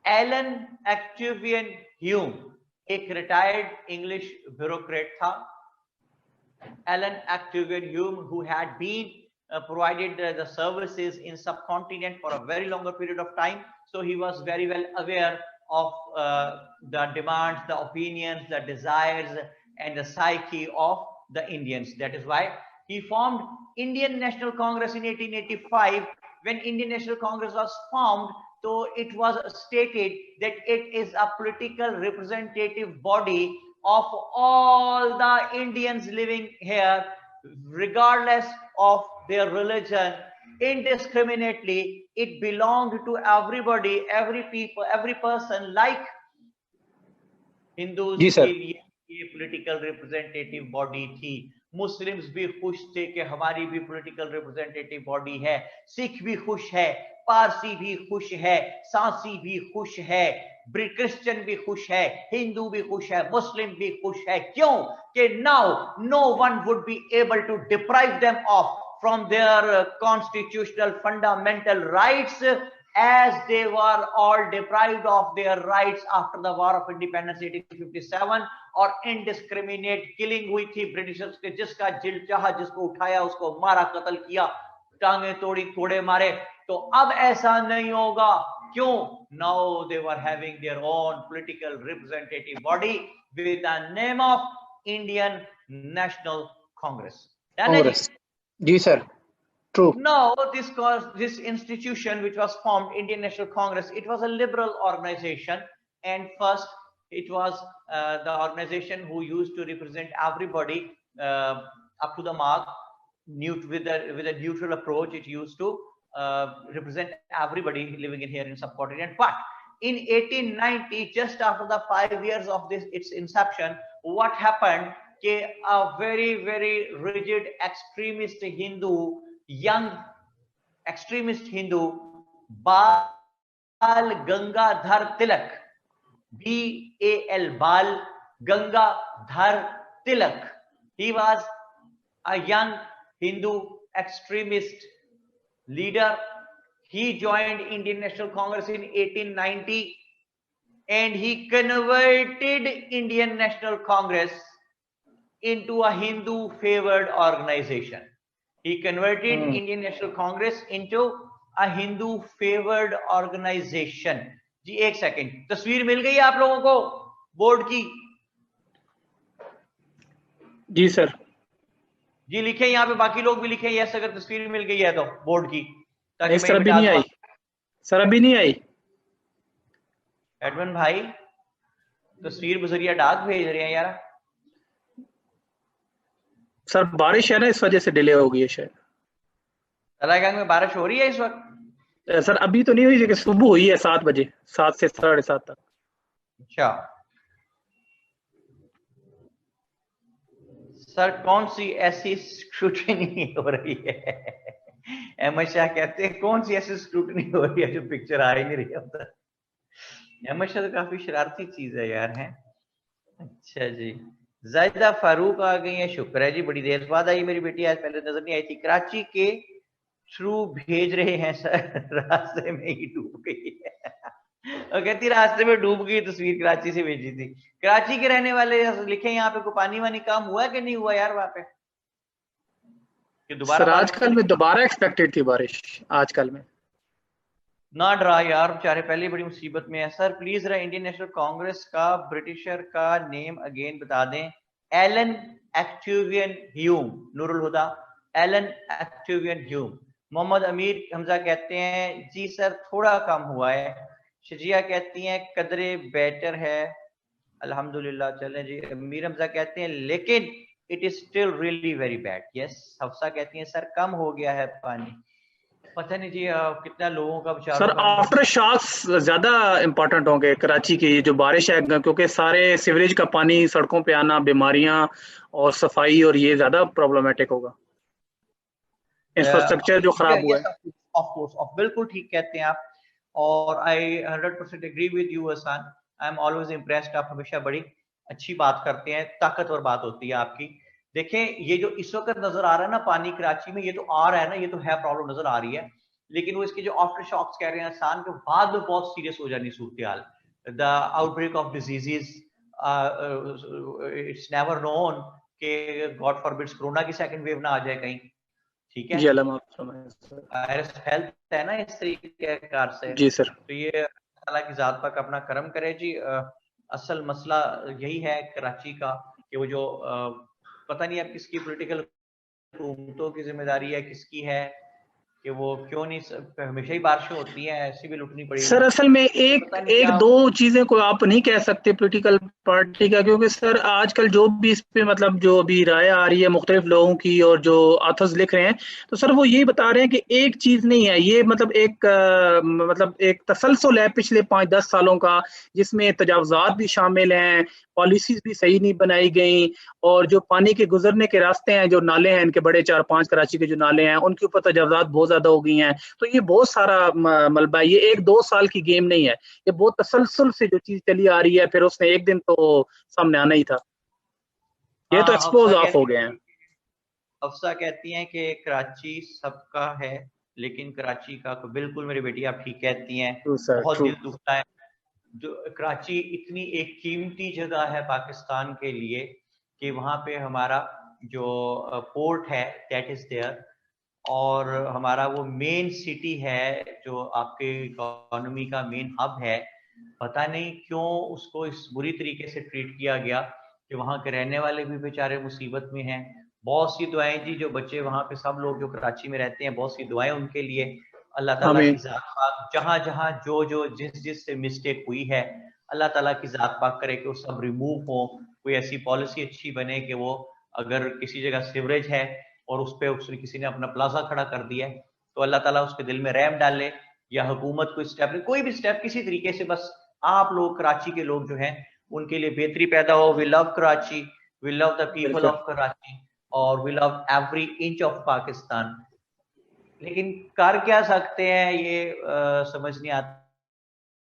एलन एक्टिवियन ह्यूम एक रिटायर्ड इंग्लिश ब्यूरोक्रेट था। Alan Activian Hume, who had been provided the services in subcontinent for a very longer period of time, so he was very well aware of the demands, the opinions, the desires and the psyche of the Indians. That is why he formed Indian National Congress in 1885. When Indian National Congress was formed, so it was stated that it is a political representative body of all the Indians living here, regardless of their religion, indiscriminately. It belonged to everybody, every people, every person, like Hindus जी के sir. लिए ये political representative body थी। Muslims भी खुश थे कि हमारी भी पॉलिटिकल रिप्रेजेंटेटिव बॉडी है, सिख भी खुश है, पारसी भी खुश है, सांसी भी खुश है, क्रिश्चियन भी खुश है, हिंदू भी खुश है, मुस्लिम भी खुश है। क्यों? कि now no one would be able to deprive them of from their constitutional fundamental rights, as they were all deprived of their rights after the war of independence 1857, और indiscriminate killing हुई थी ब्रिटिशर्स के, जिसका जिल चाहा जिसको उठाया उसको मारा, कत्ल किया, टांगे तोड़ी, कोड़े मारे। तो अब ऐसा नहीं होगा। क्यों? Now they were having their own political representative body with the name of Indian National Congress। Congress. जी sir. True. No, this institution which was formed, Indian National Congress, it was a liberal organization, and first it was the organization who used to represent everybody up to the mark, with a neutral approach. It used to represent everybody living in here in subcontinent. But in 1890, just after the 5 years of its inception, what happened? A very, very rigid extremist Hindu, young extremist Hindu, Bal Gangadhar Tilak, BAL, Bal Gangadhar Tilak. He was a young Hindu extremist leader. He joined Indian National Congress in 1890 and he converted Indian National Congress into a Hindu favored organization. He converted Indian National Congress into a Hindu favored organization. जी एक second, तस्वीर मिल गई आप लोगों को board की? जी sir. जी लिखे यहाँ पे, बाकी लोग भी लिखे यस अगर तस्वीर मिल गई है तो बोर्ड की, ताकि सर अभी नहीं आई। सर अभी नहीं आई। एडमिन भाई तस्वीर बजरिया डाक भेज रहे हैं यार। सर बारिश है ना, इस वजह से डिले हो गई है शायद। तलागंग में बारिश हो रही है इस वक्त? सर अभी तो नहीं हुई, लेकिन सुबह हुई है 7 बजे, 7 से 7:30 तक। अच्छा सर, कौन सी ऐसी स्क्रूटनी हो रही है? अहमद शाह कहते हैं कौन सी ऐसी स्क्रूटनी हो रही है जो पिक्चर आ ही नहीं रही होता। अहमद शाह तो काफी शरारती चीज है यार, है। अच्छा जी, जायदा फारूक आ गई है, शुक्र है जी, बड़ी देर बाद आई मेरी बेटी, आज पहले नजर नहीं आई थी। कराची के थ्रू भेज रहे हैं सर, रास्ते में ही डूब गई है। और कहती रास्ते में डूब गई, तस्वीर कराची से भेजी थी। कराची के रहने वाले लिखे यहाँ पे, कोई पानी वानी कम हुआ कि नहीं हुआ यार वहां पे? दोबारा आजकल में दोबारा एक्सपेक्टेड थी बारिश आजकल में। ना डरा यार, बेचारे पहले बड़ी मुसीबत में है। सर प्लीज जरा इंडियन नेशनल कांग्रेस का ब्रिटिशर का नेम अगेन बता दें। एलन एक्टिवियन ह्यूम, नूरुल हुदा, एलन एक्टिवियन ह्यूम। मोहम्मद अमीर हमजा कहते हैं जी सर थोड़ा कम हुआ है। शजिया कहती हैं कदरे बेटर है, अल्हम्दुलिल्लाह। चलें जी। अमीर हमजा कहते हैं लेकिन it is still really very bad. Yes. Hafsa कहती हैं सर कम हो गया है पानी। पता नहीं जी कितना लोगों का बेचारा। सर आफ्टर शॉक्स ज्यादा इंपॉर्टेंट होंगे कराची की जो बारिश है, क्योंकि सारे सीवरेज का पानी सड़कों पे आना, बीमारियां और सफाई, और ये ज्यादा प्रॉब्लमेटिक होगा। इंफ्रास्ट्रक्चर जो खराब हुआ है। ऑफ कोर्स, बिल्कुल ठीक कहते हैं आप, और I 100% agree with you Hasan. I am always impressed. आप हमेशा बड़ी अच्छी बात करते हैं, ताकतवर बात होती है आपकी। देखें ये जो इस वक्त नजर आ रहा है ना पानी कराची में, ये तो आ रहा है ना, ये तो है प्रॉब्लम नजर आ रही है, लेकिन वो इसके जो आफ्टर शॉक्स कह रहे हैं आसान के बाद में बहुत सीरियस हो जानी सूरत हाल। The outbreak of diseases, it's never known कि गॉड फॉरबिड्स कोरोना की सेकंड वेव ना आ जाए कहीं। ठीक है जी, वायरस हेल्थ है ना इस तरीके कार से। जी सर। तो ये अल्लाह की जात पाक अपना करम करे जी। असल मसला यही है कराची का कि वो जो पता नहीं अब किसकी पॉलिटिकल हुकूमतों की जिम्मेदारी है, किसकी है कि वो क्यों नहीं, हमेशा ही बारिशें होती हैं, ऐसी भी लुटनी पड़ी। सर असल में एक दो चीजें को आप नहीं कह सकते पॉलिटिकल पार्टी का, क्योंकि सर आजकल जो भी इस पे मतलब जो अभी राय आ रही है मुख्तलिफ लोगों की और जो ऑथर्स लिख रहे हैं, तो सर वो यही बता रहे हैं कि एक चीज नहीं है ये, मतलब एक तसलसल है पिछले 5-10 सालों का, जिसमें तजावुज़ात भी शामिल हैं, पॉलिसीज भी सही नहीं बनाई गई, और जो पानी के गुजरने के रास्ते हैं, जो नाले हैं इनके बड़े 4-5 कराची के जो नाले हैं, उनके ऊपर तजावुज़ात बहुत ज्यादा हो गई हैं। तो ये बहुत सारा मलबा है, ये 1-2 साल की गेम नहीं है, ये बहुत तसलसल से जो चीज चली आ रही है, फिर उसने एक दिन तो सामने आना ही था। ये तो एक्सपोज ऑफ हो गए हैं। अफसा कहती हैं कि कराची सबका है, लेकिन कराची का तो बिल्कुल मेरी बेटी आप ठीक कहती हैं, बहुत दिल दुखता है। जो कराची इतनी एक कीमती जगह है पाकिस्तान के लिए कि वहाँ पे हमारा जो पोर्ट है दैट इज देयर, और हमारा वो मेन सिटी है जो आपके इकोनॉमी का मेन हब है। पता नहीं क्यों उसको इस बुरी तरीके से ट्रीट किया गया कि वहाँ के रहने वाले भी बेचारे मुसीबत में हैं। बहुत सी दुआएं जी, जो बच्चे वहाँ पे सब लोग जो कराची में रहते हैं, बहुत सी दुआएं उनके लिए। अल्लाह ताला की जात पाक जहाँ जहाँ जो जिस से मिस्टेक हुई है, अल्लाह ताला की जात पाक करे कि वो सब रिमूव हो, कोई ऐसी पॉलिसी अच्छी बने कि वो अगर किसी जगह सीवरेज है और उस पर उसने किसी ने अपना प्लाजा खड़ा कर दिया है, तो अल्लाह ताला उसके दिल में रहम डाले, या हुकूमत कोई स्टेप ले, कोई भी स्टेप किसी तरीके से, बस आप लोग कराची के लोग जो हैं उनके लिए बेहतरी पैदा हो। We love Karachi, we love the people of Karachi, और we love every inch of Pakistan. लेकिन कर क्या सकते हैं ये समझ नहीं आता।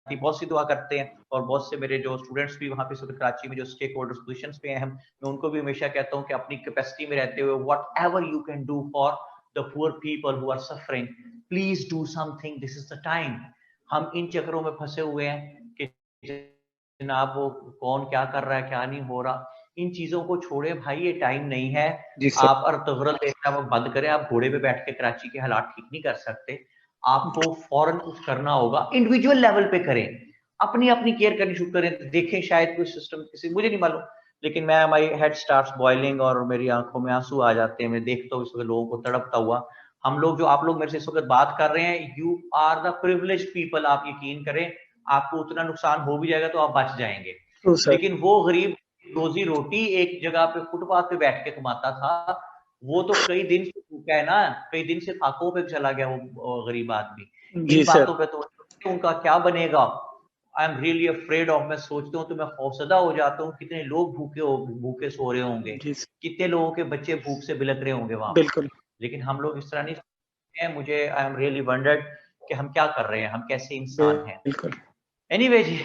बहुत सी दुआ करते हैं, और बहुत से मेरे जो स्टूडेंट्स भी वहाँ पे कराची में जो स्टेक होल्डर्स पोजिशंस पे हैं, मैं उनको भी हमेशा कहता हूँ कि अपनी कैपेसिटी में रहते हुए whatever you can do for the poor people who are suffering, please do something, this is the time. हम इन चक्रों में फंसे हुए हैं कि जनाब वो कौन क्या कर रहा है, क्या नहीं हो रहा, इन चीजों को छोड़े भाई, ये टाइम नहीं है। आप अर्तगरल देखना बंद करें। आप घोड़े पे बैठ के कराची के हालात ठीक नहीं कर सकते। आपको फौरन कुछ करना होगा, इंडिविजुअल लेवल पे करें, अपनी अपनी केयर करनी शुरू करें। देखें शायद कोई सिस्टम किसी, मुझे नहीं मालूम, लेकिन मैं, माई हेड स्टार्ट्स बॉइलिंग और मेरी आंखों में आंसू आ जाते हैं। मैं देखता हूँ इस वक्त लोगों को तड़पता हुआ। हम लोग जो, आप लोग मेरे से इस वक्त बात कर रहे हैं, you are the privileged people. आप यकीन करें, आपको उतना नुकसान हो भी जाएगा तो आप बच जाएंगे। लेकिन वो गरीब रोजी रोटी एक जगह पे फुटपाथ पे बैठ के कमाता था, वो तो कई दिन से भूखा है ना, कई दिन से फाकों पे चला गया वो गरीब आदमी। इन बातों पे तो उनका क्या बनेगा? I am really afraid of. मैं सोचता हूँ तो मैं खौफजदा हो जाता हूँ, कितने लोग भूखे सो रहे होंगे, कितने लोगों के बच्चे भूख से बिलक रहे होंगे वहां पर। लेकिन हम लोग इस तरह नहीं सोचते हैं। मुझे, आई एम रियली वंडर्ड कि हम क्या कर रहे हैं, हम कैसे इंसान हैं। एनीवे जी,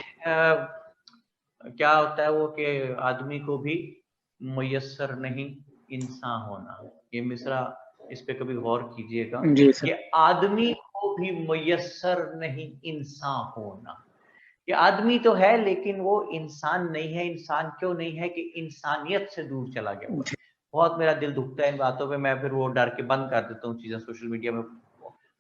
क्या होता है वो कि आदमी को भी मुयस्सर नहीं इंसान होना। ये मिसरा, इस पे कभी गौर कीजिएगा कि आदमी को भी मुयस्सर नहीं इंसान होना। ये आदमी तो है लेकिन वो इंसान नहीं है। इंसान क्यों नहीं है? कि इंसानियत से दूर चला गया हुआ है। बहुत मेरा दिल दुखता है इन बातों पे। मैं फिर वो डर के बंद कर देता हूँ चीजें, सोशल मीडिया में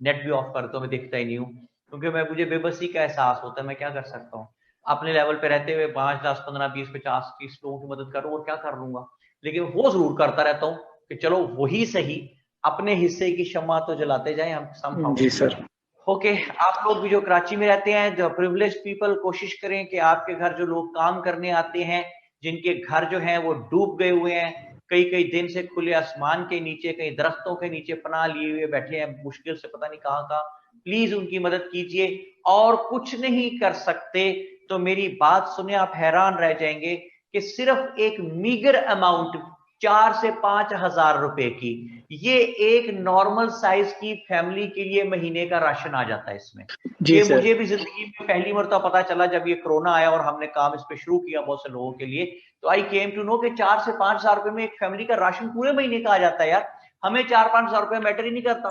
नेट भी ऑफ करता हूँ, मैं देखता ही नहीं हूँ, क्योंकि मुझे बेबसी का एहसास होता है। मैं क्या कर सकता हूँ? अपने लेवल पे रहते हुए 5, 10, 15, 20, 50, 30 लोगों की मदद करूँ और क्या कर लूंगा? लेकिन वो जरूर करता रहता हूँ कि चलो वही सही, अपने हिस्से की शम्मा तो जलाते जाए हम समहाउ। जी सर। ओके, आप लोग भी जो कराची में रहते हैं, जो प्रिविलेज पीपल, कोशिश करें कि आपके घर जो लोग काम करने आते हैं, जिनके घर जो हैं वो डूब गए हुए हैं, कई कई दिन से खुले आसमान के नीचे, कई दरख्तों के नीचे पनाह लिए हुए बैठे हैं, मुश्किल से पता नहीं कहाँ का, प्लीज उनकी मदद कीजिए। और कुछ नहीं कर सकते तो मेरी बात सुने, आप हैरान रह जाएंगे कि सिर्फ एक मीगर अमाउंट 4 से 5 हजार रुपए की, ये एक नॉर्मल साइज की फैमिली के लिए महीने का राशन आ जाता है इसमें। ये मुझे भी जिंदगी में पहली मरतबा पता चला जब ये कोरोना आया और हमने काम इस पे शुरू किया बहुत से लोगों के लिए। तो आई केम टू नो कि 4 से 5 हजार रुपए में एक फैमिली का राशन पूरे महीने का आ जाता है। यार, हमें 4-5 हजार रुपए मैटर ही नहीं करता।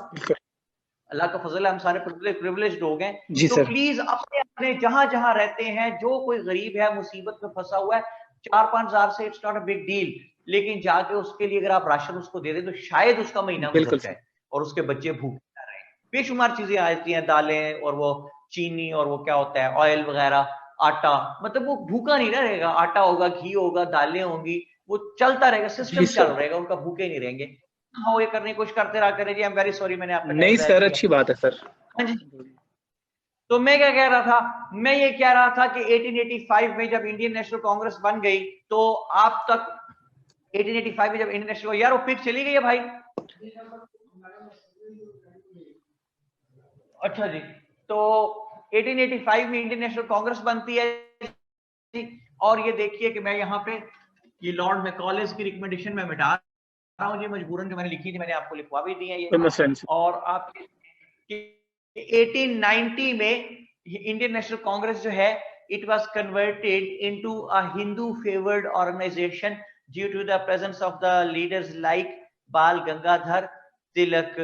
अल्लाह का फजल है, हम सारे प्रिविलेज्ड लोग हैं। तो प्लीज अपने अपने जहां जहां रहते हैं, जो कोई गरीब है, मुसीबत में फंसा हुआ है, 4-5 हजार से it's not a big deal, लेकिन जाके उसके लिए अगर आप राशन उसको दे दें तो शायद उसका महीना गुजर जाए और उसके बच्चे भूखे ना रहे। बेशुमार चीजें आती हैं, दालें और वो चीनी और वो क्या होता है ऑयल वगैरह, आटा, मतलब वो भूखा नहीं ना रहेगा। आटा होगा, घी होगा, दालें होंगी, वो चलता रहेगा, सिस्टम चल रहेगा, उनका भूखे नहीं रहेंगे। हाँ, ये करने की कोशिश करते रहा करें जी। आई एम वेरी सॉरी, मैंने आपका नहीं सर, अच्छी बात है सर। हाँ जी। तो मैं क्या कह रहा था? मैं ये कह रहा था कि 1885 में जब इंडियन नेशनल कांग्रेस बन गई, तो आप तक 1885 में जब इंडियन नेशनल, यार वो पिक चली गई है भाई। अच्छा जी, तो 1885 में इंडियन नेशनल कांग्रेस बनती है और ये देखिए कि मैं यहाँ पे ये लॉर्ड मैकॉलेज की रिकमेंडेशन में मिटा रहा हूँ, ये मजबूरन जो मैंने लिखी थी, मैंने आपको लिखवा भी दी है ये। और आप 1890 में इंडियन नेशनल कांग्रेस जो है, it was converted into a Hindu favored organization due to the presence of the leaders like बाल गंगाधर तिलक।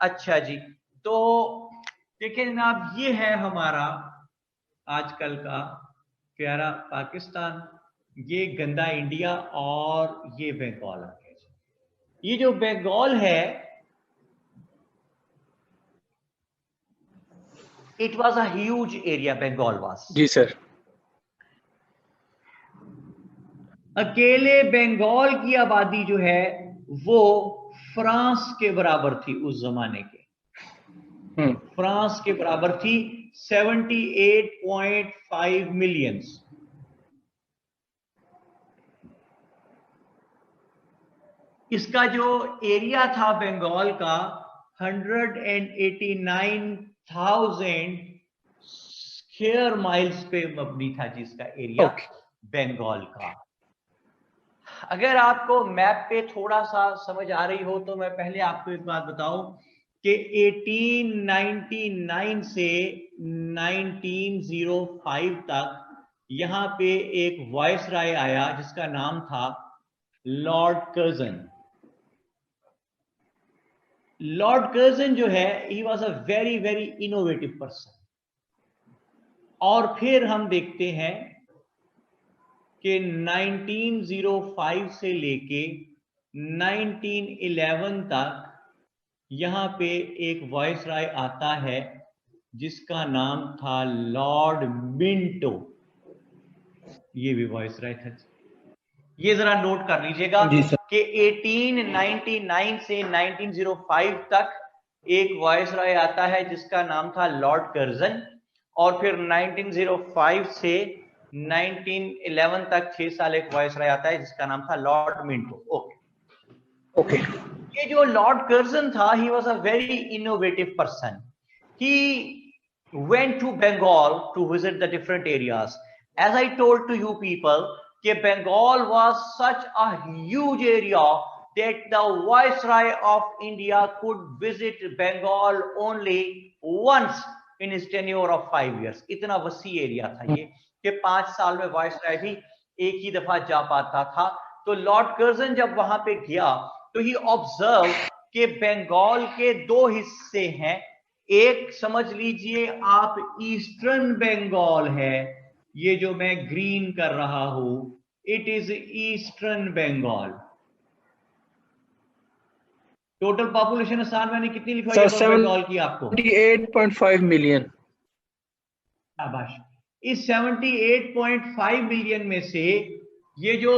अच्छा जी, तो देखिए जनाब, ये है हमारा आजकल का प्यारा पाकिस्तान, ये गंदा इंडिया, और ये बंगाल आ गया। ये जो बंगाल है, it was a huge area, Bengal was। जी सर। अकेले बंगाल की आबादी जो है वो फ्रांस के बराबर थी उस जमाने के। फ्रांस के बराबर थी, 78.5 मिलियंस। इसका जो एरिया था बंगाल का 189,000 स्क्वायर माइल्स पे मबनी था, जिसका एरिया बंगाल का। अगर आपको मैप पे थोड़ा सा समझ आ रही हो तो मैं पहले आपको एक बात बताऊं कि 1899 से 1905 तक यहां पे एक वायसराय आया जिसका नाम था लॉर्ड कर्जन। लॉर्ड कर्जन जो है, he was a very very innovative person. और फिर हम देखते हैं कि 1905 से लेके 1911 तक यहां पे एक वायसराय आता है जिसका नाम था लॉर्ड मिंटो। ये भी वायसराय था। ये जरा नोट कर लीजिएगा कि 1899 से 1905 तक एक वायसराय आता है जिसका नाम था लॉर्ड कर्जन, और फिर 1905 से 1911 तक 6 साल एक वायसराय आता है जिसका नाम था लॉर्ड मिंटो। ओके। ये जो लॉर्ड कर्जन था, he was a very innovative person. He went to Bengal to visit the different areas. As I told to you people, that Bengal was such a huge area that the Viceroy of India could visit Bengal only once in his tenure of 5 years. इतना वसी area था ये कि 5 साल में viceroy भी एक ही दफा जा पाता था। तो लॉर्ड कर्जन जब वहां पे गया तो ही ऑब्जर्व कि बंगाल के 2 हिस्से हैं। एक समझ लीजिए आप ईस्टर्न बंगाल है, ये जो मैं ग्रीन कर रहा हूं, it is eastern Bengal. Total population आसान मैंने कितनी लिखवाई है बंगाल की आपको? 78.5 मिलियन। शाबाश। इस 78.5 मिलियन में से ये जो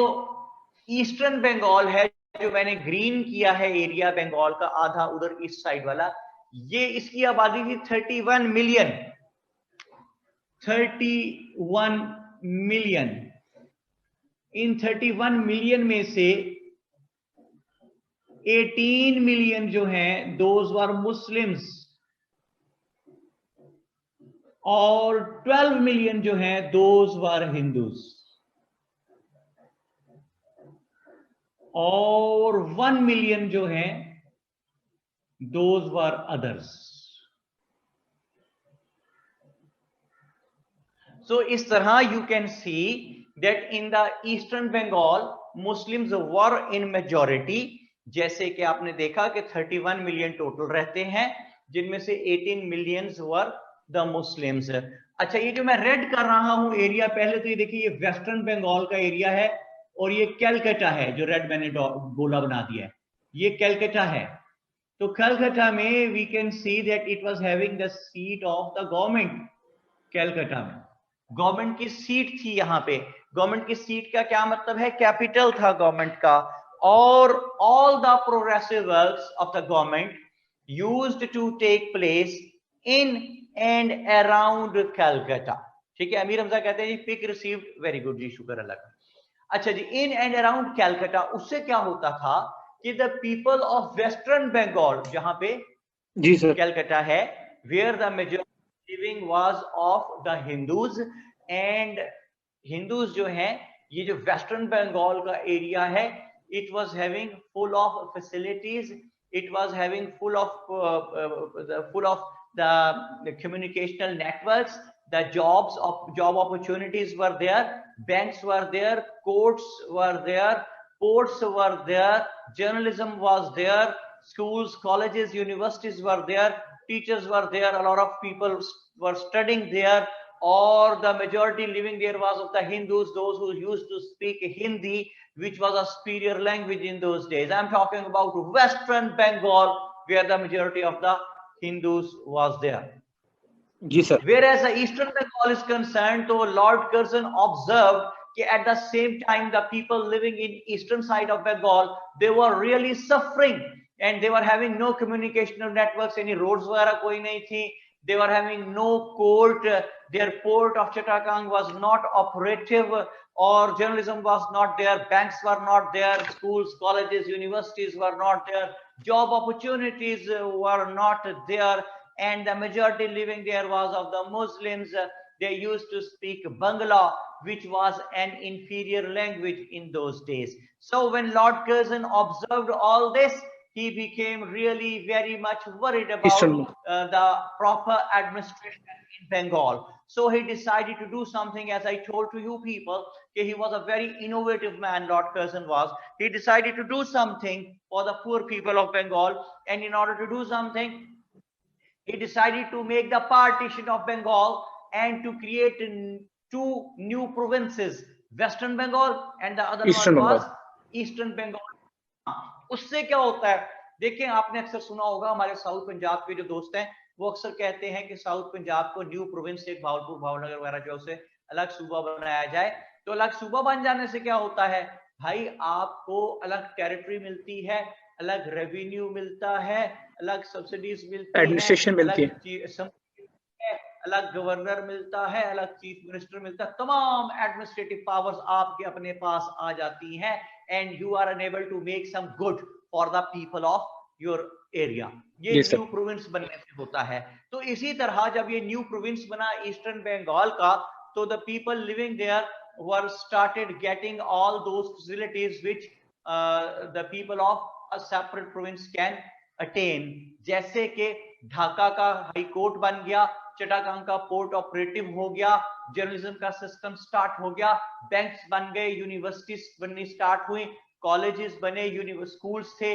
ईस्टर्न बंगाल है, जो मैंने ग्रीन किया है एरिया बंगाल का, आधा उधर ईस्ट साइड वाला, ये इसकी आबादी थी 31 मिलियन। 31 मिलियन। इन 31 मिलियन में से 18 मिलियन जो हैं दोज वर मुस्लिम्स, और 12 मिलियन जो हैं दोज वर हिंदूज, और 1 मिलियन जो हैं those were others. So इस तरह you can see that in the eastern Bengal Muslims were in majority, जैसे कि आपने देखा कि 31 मिलियन टोटल रहते हैं जिनमें से 18 मिलियंस वर द मुस्लिम्स। अच्छा, ये जो मैं रेड कर रहा हूं एरिया, पहले तो ये देखिए ये वेस्टर्न बंगाल का एरिया है और ये कैलकाटा है, जो रेड मैंने गोला बना दिया है, ये कैलकाटा है। तो कलकत्ता में we can see that it was having the seat of the government. Calcutta में गवर्नमेंट की सीट थी। यहाँ पे गवर्नमेंट की सीट का क्या मतलब है? कैपिटल था गवर्नमेंट का। और all the progressive works of the government used to take place in and around Calcutta. ठीक है, अमीर हमजा कहते हैं जी पिक रिसीव्ड, वेरी गुड जी, शुक्र अल्लाह का। अच्छा जी, इन एंड अराउंड कलकत्ता, उससे क्या होता था कि the people of western Bengal, जहां पे जी सर कलकत्ता है, where the majority living was of the Hindus, and Hindus जो हैं, ये जो वेस्टर्न बंगाल का एरिया है, it was having full of facilities, it was having full of the communicational networks, the job opportunities were there, banks were there, courts were there, ports were there, journalism was there, schools, colleges, universities were there, teachers were there, a lot of people were studying there, or the majority living there was of the Hindus, those who used to speak Hindi, which was a superior language in those days. I'm talking about Western Bengal, where the majority of the Hindus was there. Yes, sir. Whereas the Eastern Bengal is concerned, so Lord Curzon observed that at the same time the people living in eastern side of Bengal, they were really suffering and they were having no communicational networks, any roads वगैरह कोई नहीं थी, They were having no court. Their port of Chittagong was not operative, or journalism was not there. Banks were not there. Schools, colleges, universities were not there. Job opportunities were not there. And the majority living there was of the Muslims. They used to speak Bangla, which was an inferior language in those days. So when Lord Curzon observed all this, he became really very much worried about the proper administration in Bengal. So he decided to do something, as I told to you people, he was a very innovative man, Lord Curzon was. He decided to do something for the poor people of Bengal, and in order to do something, he decided to make the partition of Bengal and to create two new provinces, Western Bengal and the other one was Eastern Bengal. उससे क्या होता है, देखिए आपने अक्सर सुना होगा, हमारे साउथ पंजाब के जो दोस्त हैं वो अक्सर कहते हैं कि साउथ पंजाब को न्यू प्रोविंस, एक भावलपुर, भावनगर वगैरह जो उसे अलग सूबा बनाया जाए। तो अलग सूबा बन जाने से क्या होता है भाई, आपको अलग टेरिटरी मिलती है, अलग रेवेन्यू मिलता है, अलग सब्सिडीज मिलती है, एडमिनिस्ट्रेशन मिलती है, अलग गवर्नर मिलता है, अलग चीफ मिनिस्टर मिलता है, तमाम एडमिनिस्ट्रेटिव पावर्स आपके अपने पास आ जाती हैं, and you are unable to make some good for the people of your area. ये न्यू प्रोविंस बनने से होता है। तो इसी तरह जब ये न्यू प्रोविंस बना ईस्टर्न बंगाल का, तो the people living there were started getting all those facilities which the people of a separate province can attain. जैसे कि ढाका का हाई कोर्ट बन गया, चिटागांग का पोर्ट ऑपरेटिव हो गया, जर्नलिज्म का सिस्टम स्टार्ट हो गया, बैंक्स बन गए, यूनिवर्सिटीज बननी स्टार्ट हुई, कॉलेजेस बने, स्कूल्स थे,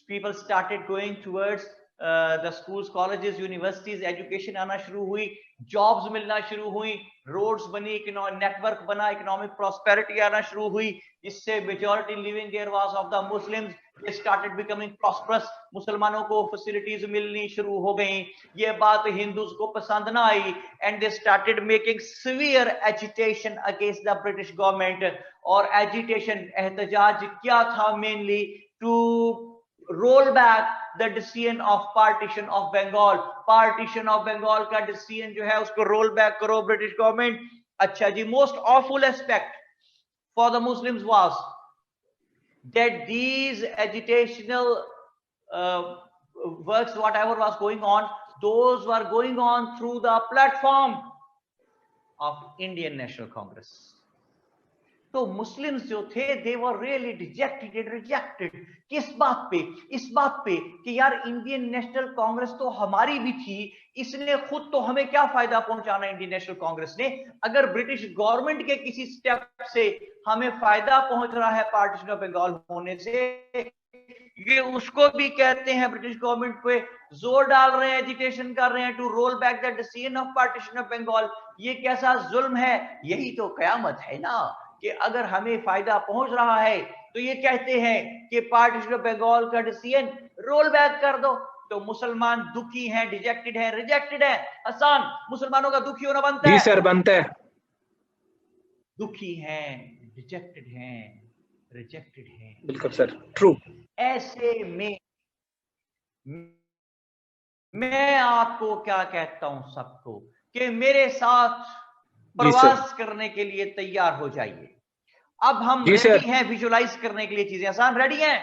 people started going towards the schools, colleges, universities, education आना शुरू हुई, जॉब्स मिलना शुरू हुई, रोड्स बनी, नेटवर्क बना, इकोनॉमिक प्रॉस्पेरिटी आना शुरू हुई, इससे majority living there was of the Muslims, they started becoming prosperous, मुसलमानों को फैसिलिटीज मिलनी शुरू हो गई। ये बात हिंदूज को पसंद ना आई, and they started making severe agitation against the British government। और agitation, एहतजाज क्या था? mainly to roll back the decision of partition of Bengal। partition of Bengal का decision जो है उसको roll back करो British government। अच्छा जी, most awful aspect for the Muslims was that these agitational works, whatever was going on, those were going on through the platform of Indian National Congress। तो Muslims जो थे they were really dejected and rejected। किस बात पे? इस बात पे कि यार इंडियन नेशनल कांग्रेस तो हमारी भी थी, इसने खुद तो हमें क्या फायदा पहुंचाना इंडियन नेशनल कांग्रेस ने? अगर ब्रिटिश गवर्नमेंट के किसी स्टेप से हमें फायदा पहुंच रहा है पार्टीशन ऑफ बंगाल होने से, ये उसको भी कहते हैं ब्रिटिश गवर्नमेंट पे जोर डाल रहे हैं, एजिटेशन कर रहे हैं to roll back the decision of partition of Bengal. ये कैसा जुल्म है? यही तो कयामत है ना, कि अगर हमें फायदा पहुंच रहा है तो ये कहते हैं कि पार्टीशन ऑफ बंगाल का डिसीजन रोल बैक कर दो। तो मुसलमान दुखी हैं, डिजेक्टेड हैं, रिजेक्टेड हैं। हसन, मुसलमानों का दुखी होना बनता है? जी सर, बनता है। दुखी हैं, डिजेक्टेड हैं, रिजेक्टेड हैं। बिल्कुल सर, ट्रू। ऐसे में मैं आपको क्या कहता हूं सबको कि मेरे साथ प्रवास करने के लिए तैयार हो जाइए। अब हम रेडी हैं विजुलाइज करने के लिए चीजें। आसान, रेडी हैं?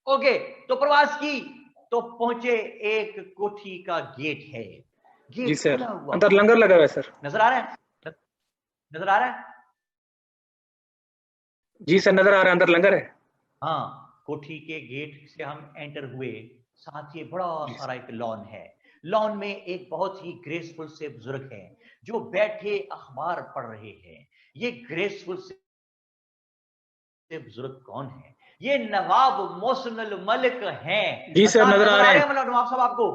ओके, तो प्रवास की तो पहुंचे, एक कोठी का गेट है, गेट जी सर, अंदर लंगर लगा हुआ है सर। नजर आ रहा है? नजर आ रहा है? जी सर, नजर आ रहा है, अंदर लंगर है। हाँ, कोठी के गेट से हम एंटर हुए, साथ ही बड़ा सारा एक लॉन है। लॉन में एक बहुत ही ग्रेसफुल से बुजुर्ग हैं जो बैठे अखबार पढ़ रहे हैं। ये ग्रेसफुल से बुजुर्ग कौन है? ये नवाब मोहसिन अल मलिक हैं। जी सर, नजर आ रहे हैं नवाब साहब आपको?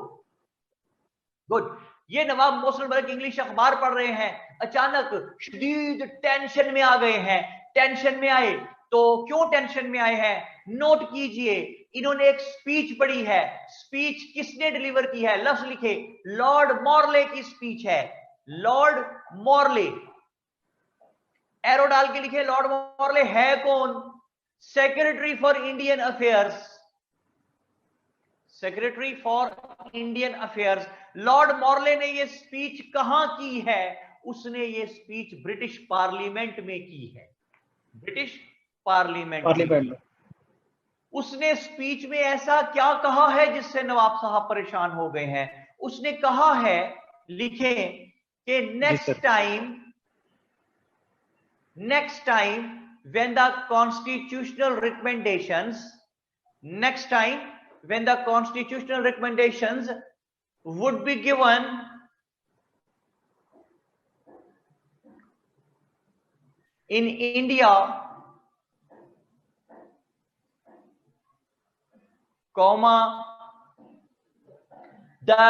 गुड। ये नवाब मोहसिन अल मलिक इंग्लिश अखबार पढ़ रहे हैं, अचानक शदीद टेंशन में आ गए हैं। टेंशन में आए तो क्यों टेंशन में आए हैं? नोट कीजिए, इन्होंने एक स्पीच पढ़ी है। स्पीच किसने डिलीवर की है? लफ्ज लिखे, लॉर्ड मॉर्ले की स्पीच है। लॉर्ड मॉर्ले, एरो डाल के लिखे, लॉर्ड मॉर्ले है कौन? Secretary for Indian affairs. Secretary for Indian affairs. Lord Morley ने ये स्पीच कहां की है? उसने ये स्पीच ब्रिटिश पार्लियामेंट में की है, ब्रिटिश पार्लियामेंट में। उसने स्पीच में ऐसा क्या कहा है जिससे नवाब साहब परेशान हो गए हैं? उसने कहा है, लिखें कि next time when the constitutional recommendations would be given in India, the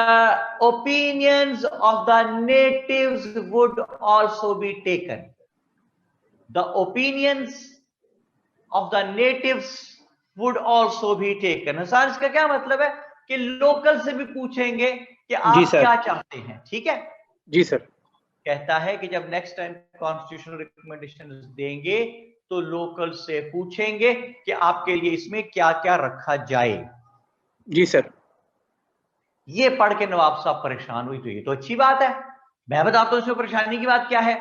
opinions of the natives would also be taken. The opinions of the natives would also be taken. Hasan, इसका क्या मतलब है कि लोकल से भी पूछेंगे कि आप क्या चाहते हैं, ठीक है? जी सर। कहता है कि जब नेक्स्ट टाइम कॉन्स्टिट्यूशनल रिकमेंडेशन देंगे तो लोकल से पूछेंगे कि आपके लिए इसमें क्या क्या रखा जाए। जी सर। ये पढ़ के नवाब साहब परेशान हुई, तो ये तो अच्छी बात है। मैं बताता हूं इसमें परेशानी की बात क्या है।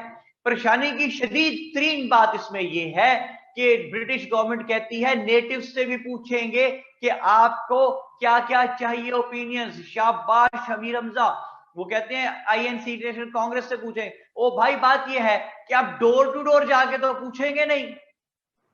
परेशानी की शदीद तरीन बात इसमें यह है कि ब्रिटिश गवर्नमेंट कहती है नेटिव से भी पूछेंगे कि आपको क्या क्या चाहिए ओपिनियंस। शाबाश हमीर हमजा, वो कहते हैं आईएनसी नेशनल कांग्रेस से पूछें। ओ भाई, बात यह है कि आप डोर टू डोर जाके तो पूछेंगे नहीं,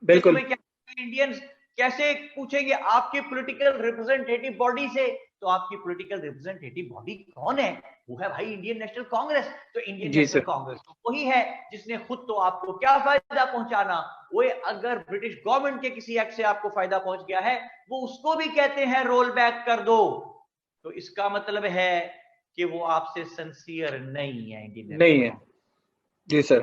बिल्कुल। इंडियंस कैसे पूछेंगे? आपकी पॉलिटिकल रिप्रेजेंटेटिव बॉडी से। तो आपकी पॉलिटिकल रिप्रेजेंटेटिव बॉडी कौन है? वो है भाई इंडियन नेशनल कांग्रेस। तो इंडियन नेशनल कांग्रेस तो वही है जिसने खुद तो आपको क्या फायदा पहुंचाना। वो अगर ब्रिटिश गवर्नमेंट के किसी एक्ट से आपको फायदा पहुंच गया है, वो उसको भी कहते हैं रोल बैक कर दो। तो इसका मतलब है कि वो आपसे सिंसियर नहीं है, इंडियन नहीं है। जी सर।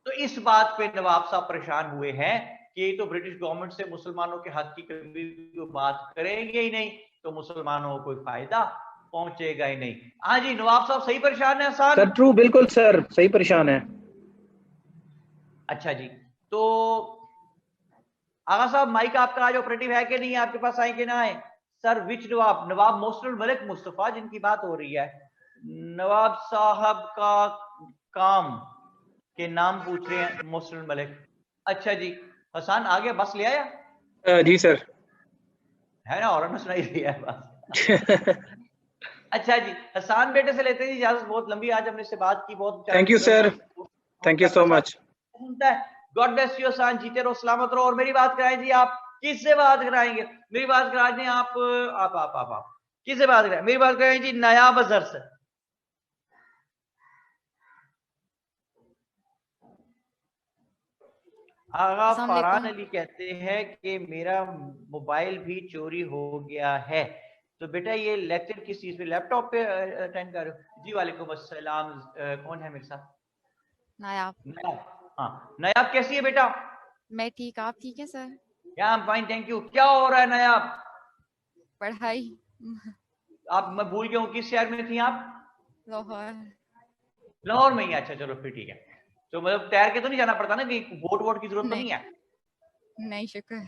तो इस बात पे नवाब साहब परेशान हुए हैं कि तो ब्रिटिश गवर्नमेंट से मुसलमानों के हक की कभी बात करेंगे ही नहीं, तो मुसलमानों को कोई फायदा पहुंचेगा ही नहीं। हाँ जी, नवाब साहब सही परेशान है सर? ट्रू, बिल्कुल सर, सही परेशान है। अच्छा जी, तो आगा साहब माइक आपका आज ऑपरेटिव है कि नहीं? आपके पास आए कि ना आए? सर विच नवाब? नवाब मोहसिन मलिक मुस्तफा जिनकी बात हो रही है, नवाब साहब का काम के नाम पूछ रहे हैं मोहसिन मलिक। अच्छा जी, हसन आ गया, बस ले आया? जी सर। है ना, और सुनाई दिया है बस। अच्छा जी, हसन बेटे से लेते हैं इजाजत। बहुत लंबी आज हमने इससे बात की, बहुत thank you sir, thank you so much. God bless you Hasan, जीते रहो, सलामत रहो। और मेरी बात कराएं जी। आप किससे बात कराएंगे? मेरी बात करा दें आप किससे बात कराएं? मेरी बात कराएं जी नायाब अजहर से। आगा फरहान अली कहते हैं कि मेरा मोबाइल भी चोरी हो गया है। तो बेटा ये लेक्चर किस चीज पे, लैपटॉप पे अटेंड कर रहे हो? जी वालेकुम अस्सलाम। कौन है मेरे साथ? नायाब। हाँ नायाब, कैसी है बेटा? मैं ठीक, आप ठीक है सर? या फाइन थैंक यू। क्या हो रहा है नायाब? पढ़ाई। आप, मैं भूल गया हूँ, किस शहर में थी आप? लाहौर। लाहौर में ही? अच्छा चलो फिर ठीक है। तो मतलब तैर के तो नहीं जाना पड़ता ना, कि बोट की जरूरत तो नहीं है? नहीं शुक्र।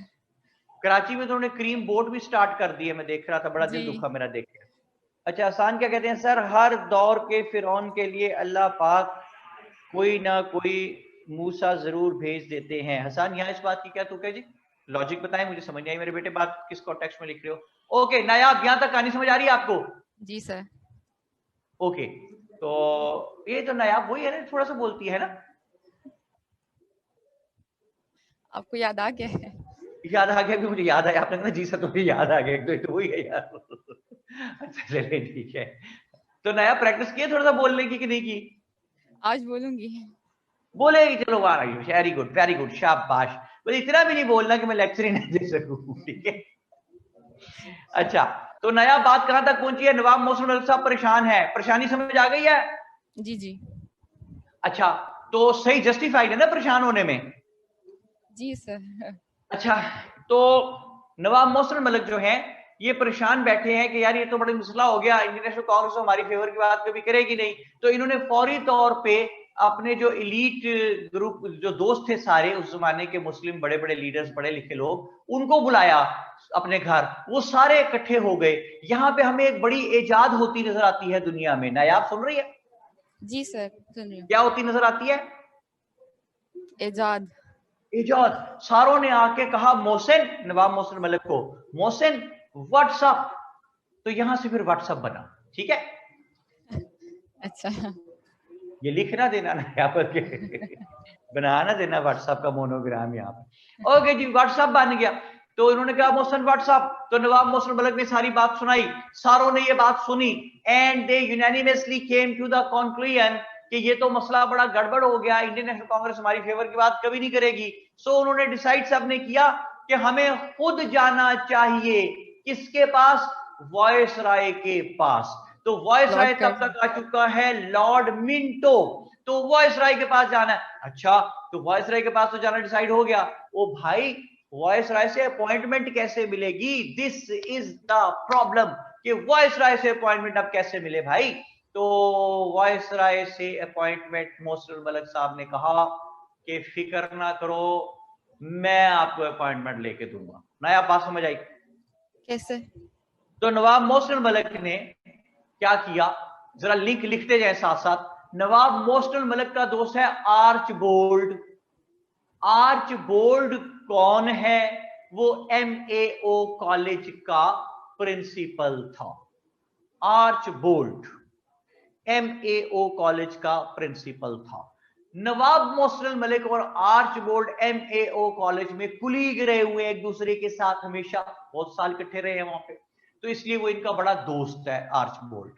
कराची में तो उन्होंने क्रीम बोट भी स्टार्ट कर दी है, मैं देख रहा था, बड़ा दिल दुखा मेरा देख के। अच्छा हसन क्या कहते हैं? सर हर दौर के फिरौन के लिए अल्लाह पाक कोई ना कोई मूसा जरूर भेज देते हैं। हसन यहाँ इस बात की क्या तुक है जी? लॉजिक बताएं, मुझे समझ नहीं आई मेरे बेटे, बात किस कॉन्टेक्स्ट में लिख रहे हो? ओके नायाब, यहाँ तक कहानी समझ आ रही है आपको? जी सर। ओके, तो ये तो नायाब वही है ना, थोड़ा सा बोलती है ना? आपको याद आ गया है? याद आ गया? मुझे याद आया, आपने कहा जी सर मुझे याद आ गया, तो वही है यार। अच्छा चलिए ठीक है। तो नया प्रैक्टिस किया थोड़ा सा बोलने की कि नहीं की? आज बोलूंगी। बोलेगी, चलो वेरी गुड वेरी गुड, शाबाश। बस इतना भी नहीं बोलना कि मैं लेक्चर ही नहीं दे सकूं, ठीक है? अच्छा, तो नया बात कहां तक पहुंची है? नवाब मोहसिन मलिक साहब परेशान है, परेशानी समझ आ गई है? जी जी। अच्छा, तो सही जस्टिफाइड है ना परेशान होने में? जी सर। अच्छा, तो नवाब मोहसिन मलिक जो है ये परेशान बैठे हैं कि यार ये तो बड़ा मसला हो गया, इंडियन नेशनल कांग्रेस हमारी फेवर की बात कभी करेगी नहीं। तो इन्होंने फौरी तौर पे अपने जो इलीट ग्रुप जो दोस्त थे सारे उस जमाने के मुस्लिम बड़े बड़े लीडर्स, पढ़े लिखे लोग, उनको बुलाया अपने घर, वो सारे इकट्ठे हो गए। यहाँ पे हमें एक बड़ी इजाद होती नजर आती है दुनिया में। नायाब सुन रही है? जी सर, सुन रही हूँ। क्या होती नजर आती है? इजाद। इजाद। सारों ने आके कहा मोहसिन, नवाब मोहसिन मलिक को, मोहसिन व्हाट्सअप। तो यहां से फिर व्हाट्सअप बना। ठीक है, अच्छा। ये लिखना देना ना यहाँ पर बनाना देना व्हाट्सएप का मोनोग्राम यहाँ पे। ओके जी, व्हाट्सएप बन गया। तो इन्होंने कहा मोहसिन व्हाट्सएप। तो नवाब मोहसिन मलिक ने सारी बात सुनाई, सारों ने ये बात सुनी, and they unanimously came to the conclusion कि ये तो मसला बड़ा गड़बड़ हो गया, इंडियन नेशनल कांग्रेस हमारी फेवर की बात कभी नहीं करेगी। सो उन्होंने डिसाइड सबने किया कि हमें खुद जाना चाहिए किसके पास? वॉइस राय के पास। तो वॉइस राय तब तक आ चुका है लॉर्ड मिंटो, तो वॉइस राय के पास जाना है। अच्छा, तो वॉइस राय के पास तो जाना डिसाइड हो गया। ओ भाई, वॉइस राय से अपॉइंटमेंट कैसे मिलेगी? दिस इज द प्रॉब्लम कि वॉइस राय से अपॉइंटमेंट अब कैसे मिले भाई। तो वॉइस राय से अपॉइंटमेंट मोहसिन मलिक साहब ने कहा कि फिक्र ना करो, मैं आपको अपॉइंटमेंट लेके दूंगा। नया बात समझ आई? कैसे? तो नवाब मोहसिन मलिक ने क्या किया, जरा लिंक लिखते जाए साथ साथ। नवाब मोहसिन मलिक का दोस्त है आर्चबोल्ड। आर्चबोल्ड कौन है? वो MAO कॉलेज का प्रिंसिपल था। आर्चबोल्ड MAO कॉलेज का प्रिंसिपल था। नवाब मोहसिन मलिक और आर्चबोल्ड MAO कॉलेज में कुलीग रहे हुए एक दूसरे के साथ, हमेशा बहुत साल इकट्ठे रहे हैं वहां पे, तो इसलिए वो इनका बड़ा दोस्त है आर्चबोल्ड।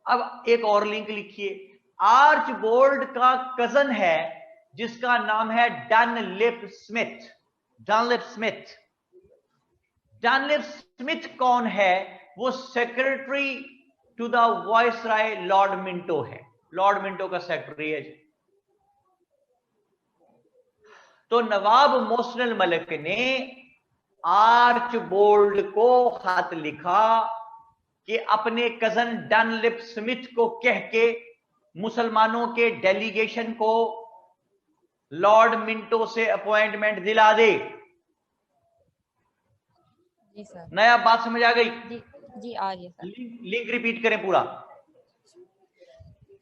अब एक और लिंक लिखिए, आर्चबोल्ड का कजन है जिसका नाम है Dunlop Smith. Dunlop Smith. Dunlop Smith कौन है? वो secretary to the viceroy Lord Minto है, लॉर्ड मिंटो का सेक्रेटरी है। तो नवाब मोहसिन मलिक ने आर्चबोल्ड को खत लिखा कि अपने कजन डनलिप स्मिथ को कह के मुसलमानों के डेलीगेशन को लॉर्ड मिंटो से अपॉइंटमेंट दिला दे। जी सर। नया बात समझ आ गई? जी जी, आ रही है सर। लिंक रिपीट करें पूरा।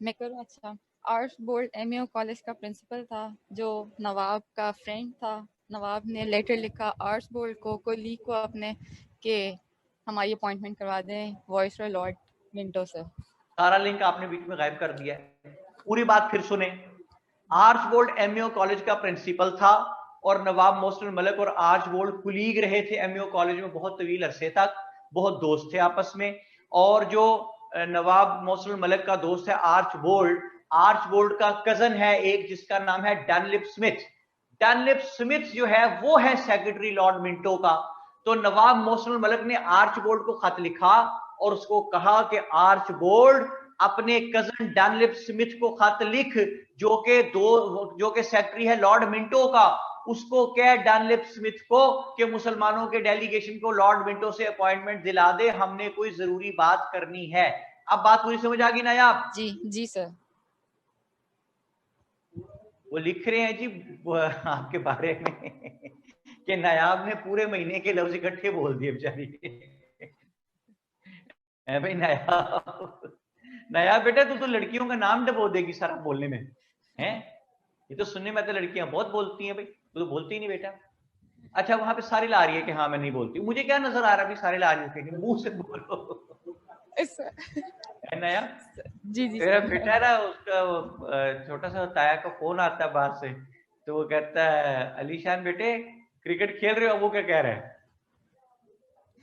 मैं करूँ? अच्छा, आर्चबोल्ड MAO कॉलेज का प्रिंसिपल था, जो नवाब का फ्रेंड था। नवाब ने लेटर लिखा आर्चबोल्ड को, कोलीग को अपने, कि हमारी अपॉइंटमेंट करवा दें वॉइसरॉय लॉर्ड मिंटो से। सारा लिंक आपने बीच में गायब कर दिया है, पूरी बात फिर सुने। आर्चबोल्ड MAO कॉलेज का प्रिंसिपल था और नवाब मोहसिन मलिक और आर्चबोल्ड कुलीग रहे थे MAO कॉलेज में बहुत तवील अरसे तक, बहुत दोस्त थे आपस में। और जो नवाब मोहसिन मलिक का दोस्त है आर्चबोल्ड, आर्चबोल्ड का कजन है एक जिसका नाम है डनलिप स्मिथ। डनलिप स्मिथ जो है वो है सेक्रेटरी लॉर्ड मिंटो का। तो नवाब मोहसिन मलिक ने आर्चबोल्ड को खत लिखा और उसको कहा कि आर्चबोल्ड अपने कजन डनलिप स्मिथ को खत लिख, जो के सेक्रेटरी है लॉर्ड मिंटो का, उसको कह डनलिप स्मिथ को कि मुसलमानों के डेलीगेशन को लॉर्ड मिंटो से अपॉइंटमेंट दिला दे, हमने कोई जरूरी बात करनी है। अब बात पूरी समझ आ गई नायाब? जी जी सर। वो लिख रहे हैं जी आपके बारे में कि नायाब ने पूरे महीने के लफ्ज इकट्ठे बोल दिए बेचारी। भाई नायाब, नायाब बेटा तू तो लड़कियों का नाम डबो देगी सारा बोलने में है। ये तो सुनने में तो लड़कियां बहुत बोलती हैं भाई, तू तो बोलती ही नहीं बेटा। अच्छा, वहां पे सारी ला रही है कि हाँ मैं नहीं बोलती। मुझे क्या नजर आ रहा है सारे ला रही है, मुंह से बोलो नया। जी जी मेरा बेटा है ना, उसका छोटा सा ताया का फोन आता है बाहर से, तो वो कहता है अलीशान बेटे क्रिकेट खेल रहे हो? वो क्या कह रहे हैं?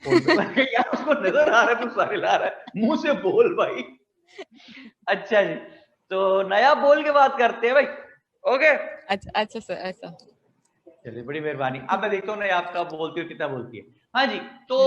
यार उसको नजर आ रहा है, तू सारे ला रहा है, मुंह से बोल भाई। अच्छा जी, तो नया बोल के बात करते हैं भाई। ओके, अच्छा अच्छा सर, ऐसा। चलिए, बड़ी मेहरबानी। अब मैं देखता हूँ नया आपका बोलती हो कितना बोलती है। हाँ जी, तो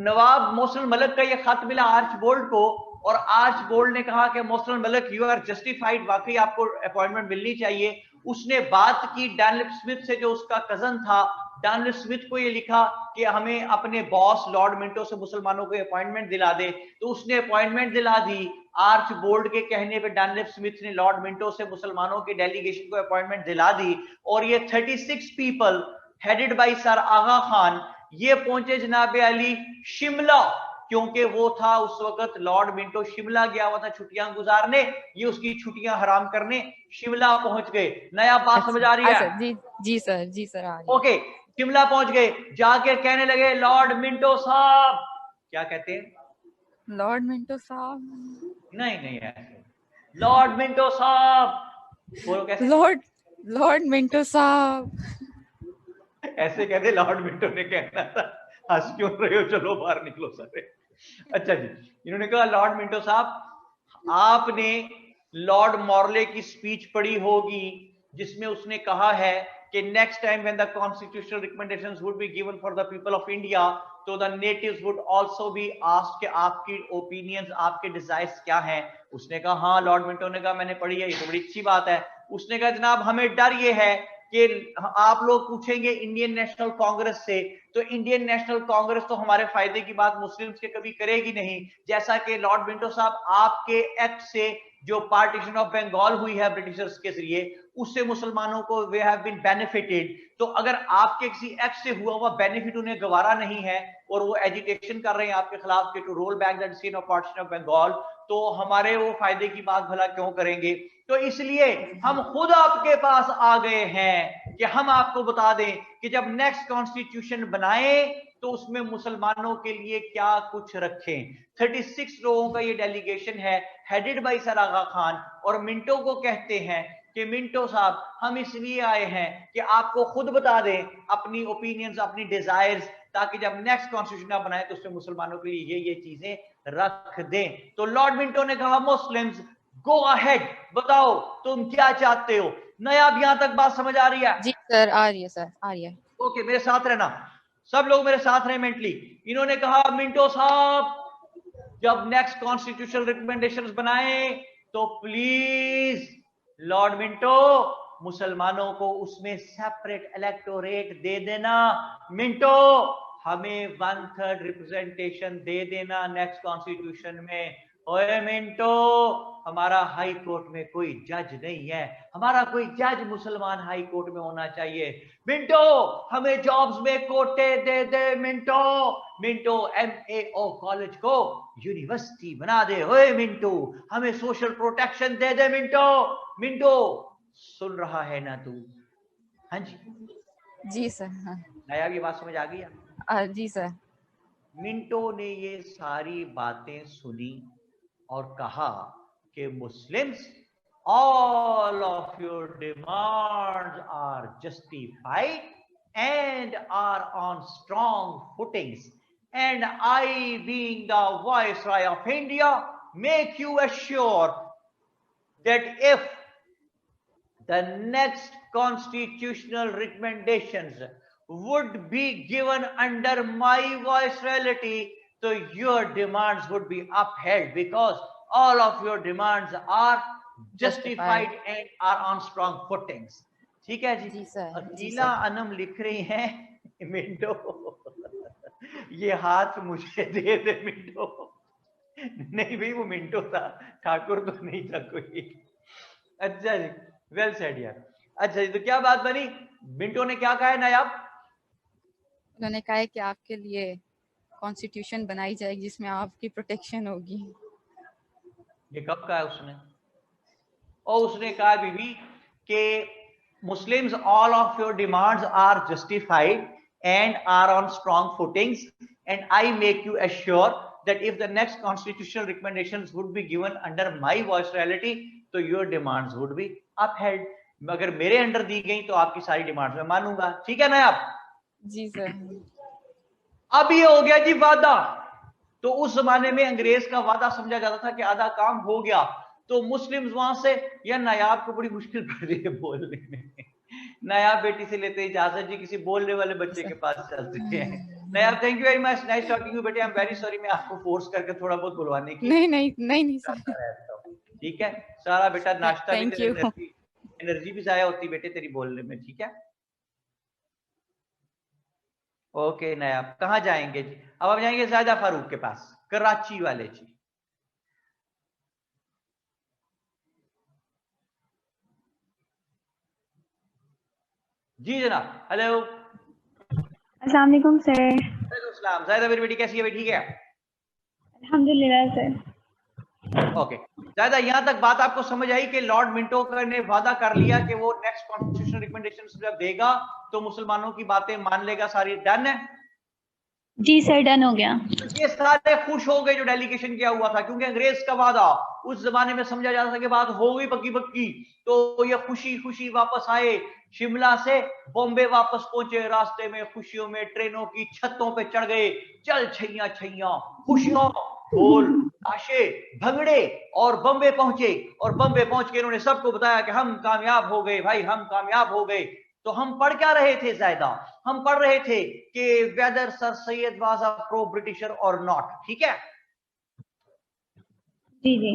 नवाब मोहसिन मलिक का ये खत मिला आर्चबोल्ड को और आर्चबोल्ड ने कहा कि Mohsin Malik you are justified, वाकई आपको अपॉइंटमेंट मिलनी चाहिए। उसने बात की डनलिप स्मिथ से जो उसका कजन था। डनलिप स्मिथ को ये लिखा कि हमें अपने बॉस लॉर्ड मिंटो से मुसलमानों को अपॉइंटमेंट दिला दे, तो उसने अपॉइंटमेंट दिला दी। आर्च बोल्ड के कहने पे डनलिप स्मिथ ने लॉर्ड मिंटो से मुसलमानों के डेलीगेशन को अपॉइंटमेंट दिला दी और ये 36 पीपल हेडेड बाय सर आगा खान ये पहुंचे जनाब अली शिमला, क्योंकि वो था उस वक्त लॉर्ड मिंटो शिमला गया हुआ था छुट्टियां गुजारने, ये उसकी छुट्टियां हराम करने शिमला पहुंच गए। नया बात समझ आ रही है? जी सर, जी सर आ रही है। ओके, शिमला पहुंच गए, जाके कहने लगे लॉर्ड मिंटो साहब, क्या कहते हैं? लॉर्ड मिंटो साहब? नहीं नहीं ऐसे, लॉर्ड मिंटो साहब बोलो कैसे? लॉर्ड मिंटो साहब ऐसे कहते लॉर्ड मिंटो ने कहना था। हंस क्यों रहे हो, चलो बाहर निकलो सारे। अच्छा जी, इन्होंने कहा लॉर्ड मिंटो साहब आपने लॉर्ड मॉर्ले की स्पीच पढ़ी होगी जिसमें उसने कहा है कि next time when the constitutional recommendations would be given for the people of India तो the natives would also be asked कि आपकी ओपिनियंस, आपके डिजायर्स क्या हैं। उसने कहा हाँ, लॉर्ड मिंटो ने कहा मैंने पढ़ी है, ये तो बड़ी अच्छी बात है। उसने कहा जनाब हमें डर ये है कि आप लोग पूछेंगे इंडियन नेशनल कांग्रेस से, तो इंडियन नेशनल कांग्रेस तो हमारे फायदे की बात मुस्लिम्स के कभी करेगी नहीं, जैसा कि लॉर्ड मिंटो साहब आपके एक्ट से जो पार्टीशन ऑफ बंगाल हुई है ब्रिटिशर्स के जरिए उससे मुसलमानों को वे हैव बीन बेनिफिटेड, तो अगर आपके किसी एक्ट से हुआ हुआ बेनिफिट उन्हें गवारा नहीं है और वो एजिटेशन कर रहे हैं आपके खिलाफ to roll back the decision of partition of Bengal, तो हमारे वो फायदे की बात भला क्यों करेंगे। तो इसलिए हम खुद आपके पास आ गए हैं कि हम आपको बता दें कि जब नेक्स्ट कॉन्स्टिट्यूशन बनाए तो उसमें मुसलमानों के लिए क्या कुछ रखें। 36 लोगों का ये डेलीगेशन है हेडेड बाय सर आगा खान, और मिंटो को कहते हैं कि मिंटो साहब हम इसलिए आए हैं कि आपको खुद बता दें अपनी ओपिनियंस, अपनी डिजायर्स, ताकि जब नेक्स्ट कॉन्स्टिट्यूशन आप बनाए तो उसमें मुसलमानों के लिए ये चीजें रख दें। तो लॉर्ड मिंटो ने कहा मुस्लिम्स गो अहेड, बताओ तुम क्या चाहते हो। नया अब यहां तक बात समझ आ रही है? जी सर आ रही है, सर आ रही है। ओके, मेरे साथ रहना, सब लोग मेरे साथ रहे मेंटली। इन्होंने कहा मिंटो साहब जब नेक्स्ट कॉन्स्टिट्यूशनल रिकमेंडेशंस बनाए तो प्लीज लॉर्ड मिंटो मुसलमानों को उसमें सेपरेट इलेक्टोरेट दे देना, मिंटो हमें 1/3 रिप्रेजेंटेशन दे देना नेक्स्ट कॉन्स्टिट्यूशन में। ओए मिंटो हमारा हाई कोर्ट में कोई जज नहीं है, हमारा कोई जज मुसलमान हाई कोर्ट में होना चाहिए। मिंटो हमें जॉब्स में कोटे दे दे, मिंटो मिंटो MAO कॉलेज को यूनिवर्सिटी बना दे। ओए मिंटो हमें सोशल प्रोटेक्शन दे दे, मिंटो मिंटो सुन रहा है ना तू? हाँ जी जी सर। हाँ नया ये बात समझ आ गई? जी सर। मिंटो ने ये सारी बातें सुनी और कहा कि Muslims all of your demands are justified and are on strong footings, and I being the Viceroy of India make you assure that if the next constitutional recommendations would be given under my viceroyalty, so your demands would be upheld because all of your demands are justified and are on strong footings. ठीक है जी sir. Akila Anam लिख रही हैं Minto ये हाथ मुझे दे दे Minto. नहीं भाई वो मिंटो था, ठाकुर तो नहीं था कोई। अच्छा जी वेल सेड यार। अच्छा जी तो क्या बात बनी, मिंटो ने क्या कहा है नायाब? उन्होंने कहा है कि आपके लिए कॉन्स्टिट्यूशन बनाई जाएगी जिसमें आपकी प्रोटेक्शन होगी। ये कब कहा है उसने? और उसने कहा बीबी कि Muslims all of your demands are justified and are on strong footings and I make you assure that if the next constitutional recommendations would be given under my viceroyalty तो your demands would be upheld। अगर मेरे under the गई तो आपकी सारी demands मैं मानूंगा। ठीक है ना आप? जी सर। अब ये हो गया जी वादा। तो उस जमाने में अंग्रेज का वादा समझा जाता था कि आधा काम हो गया, तो मुस्लिम्स वहां से, या नायाब को बड़ी मुश्किल पड़ रही है बोलने में। नायाब बेटी से लेते इजाजत जी, किसी बोलने वाले बच्चे के पास चलते हैं। Nayab thank you very much, nice talking you बेटे, आई एम वेरी सॉरी मैं आपको फोर्स करके थोड़ा बहुत बुलवाने की नहीं सर। ठीक है सारा बेटा, नाश्ता भी थैंक तेरे यू। एनर्जी भी जाया होती बेटे तेरी बोलने में। ठीक है ओके नायाब कहाँ जाएंगे जी? अब हम जाएंगे ज़ाहिदा फारूक के पास, कराची वाले जी। जी जनाब, हेलो। अस्सलाम वालेकुम सर। वालेकुम। जायदा मेरी बेटी कैसी है भाई? ठीक है अल्हम्दुलिल्लाह सर। ओके जायदा, यहाँ तक बात आपको समझ आई कि लॉर्ड मिंटो ने वादा कर लिया कि वो नेक्स्ट कॉन्स्टिट्यूशनल रिकमेंडेशंस जब देगा तो मुसलमानों की बातें मान लेगा, सारी डन है? जी सर, डन हो गया। तो ये सारे खुश हो गए जो डेलीगेशन किया हुआ था, क्योंकि अंग्रेज का वादा उस जमाने में समझा जाता था कि बात हो गई पक्की पक्की। तो ये खुशी खुशी वापस आए, शिमला से बॉम्बे वापस पहुंचे, रास्ते में खुशियों में ट्रेनों की छतों पे चढ़ गए, चल छैया छैया, खुशियों, ढोल ताशे भंगड़े, और बॉम्बे पहुंचे। और बॉम्बे पहुंच के इन्होंने सबको बताया कि हम कामयाब हो गए भाई, हम कामयाब हो गए। तो हम पढ़ क्या रहे थे जायदा? हम पढ़ रहे थे कि whether sir Syed was a pro Britisher और नॉट, ठीक है? जी जी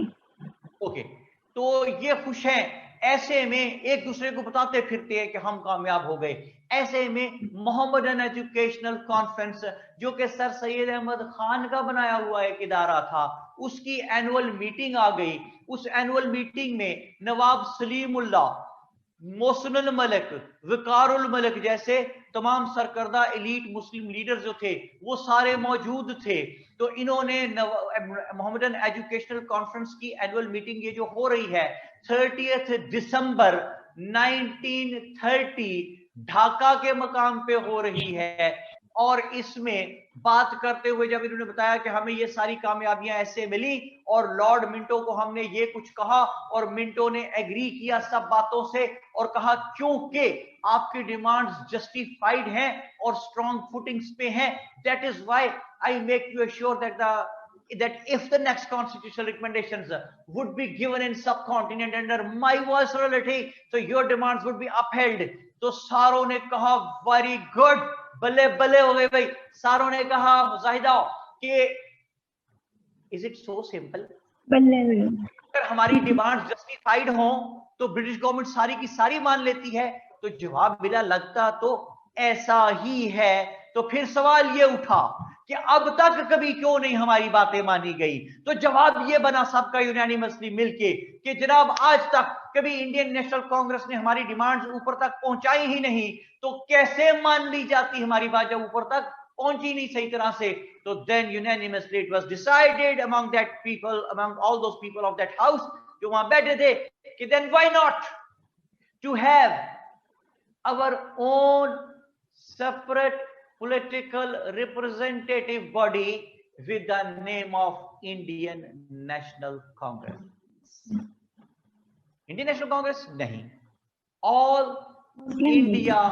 ओके, तो ये खुश हैं, ऐसे में एक दूसरे को बताते फिरते हैं कि हम कामयाब हो गए। ऐसे में मोहम्मदन एजुकेशनल कॉन्फ्रेंस, जो कि सर सैयद अहमद खान का बनाया हुआ एक इदारा था, उसकी एनुअल मीटिंग आ गई। उस एनुअल मीटिंग में नवाब सलीमुल्लाह, मोहसिनुल मलिक, वकारुल मलिक जैसे तमाम सरकर्दा एलीट मुस्लिम लीडर जो थे वो सारे मौजूद थे। तो इन्होंने मोहम्मदन एजुकेशनल कॉन्फ्रेंस की एनुअल मीटिंग ये जो हो रही है 30 दिसंबर 1930 ढाका के मकाम पे हो रही है। और इसमें बात करते हुए जब इन्होंने बताया कि हमें ये सारी कामयाबियां ऐसे मिली और लॉर्ड मिंटो को हमने ये कुछ कहा, और मिंटो ने एग्री किया सब बातों से और कहा क्योंकि आपकी डिमांड्स जस्टिफाइड हैं और स्ट्रॉन्ग फुटिंग्स पे हैं, that is why I make you assure that if the next constitutional recommendations would be given in subcontinent under my viceroyalty, so your demands would be upheld. तो सारों ने कहा very good, बल्ले बल्ले हो गए भाई। सारों ने कहा जाहिदा कि इज इट सो सिंपल, बल्ले अगर हमारी डिमांड जस्टिफाइड हो तो ब्रिटिश गवर्नमेंट सारी की सारी मान लेती है? तो जवाब मिला लगता तो ऐसा ही है। तो फिर सवाल ये उठा कि अब तक कभी क्यों नहीं हमारी बातें मानी गई? तो जवाब ये बना सबका यूनानिमसली मिलके कि जनाब आज तक कभी इंडियन नेशनल कांग्रेस ने हमारी डिमांड्स ऊपर तक पहुंचाई ही नहीं, तो कैसे मान ली जाती हमारी बात जब ऊपर तक पहुंची नहीं सही तरह से? तो then unanimously it was decided among that people, among all those people of that house जो वहां बैठे थे, कि then why not to have our own separate political representative body with the name of Indian National Congress. Indian National Congress नहीं, All India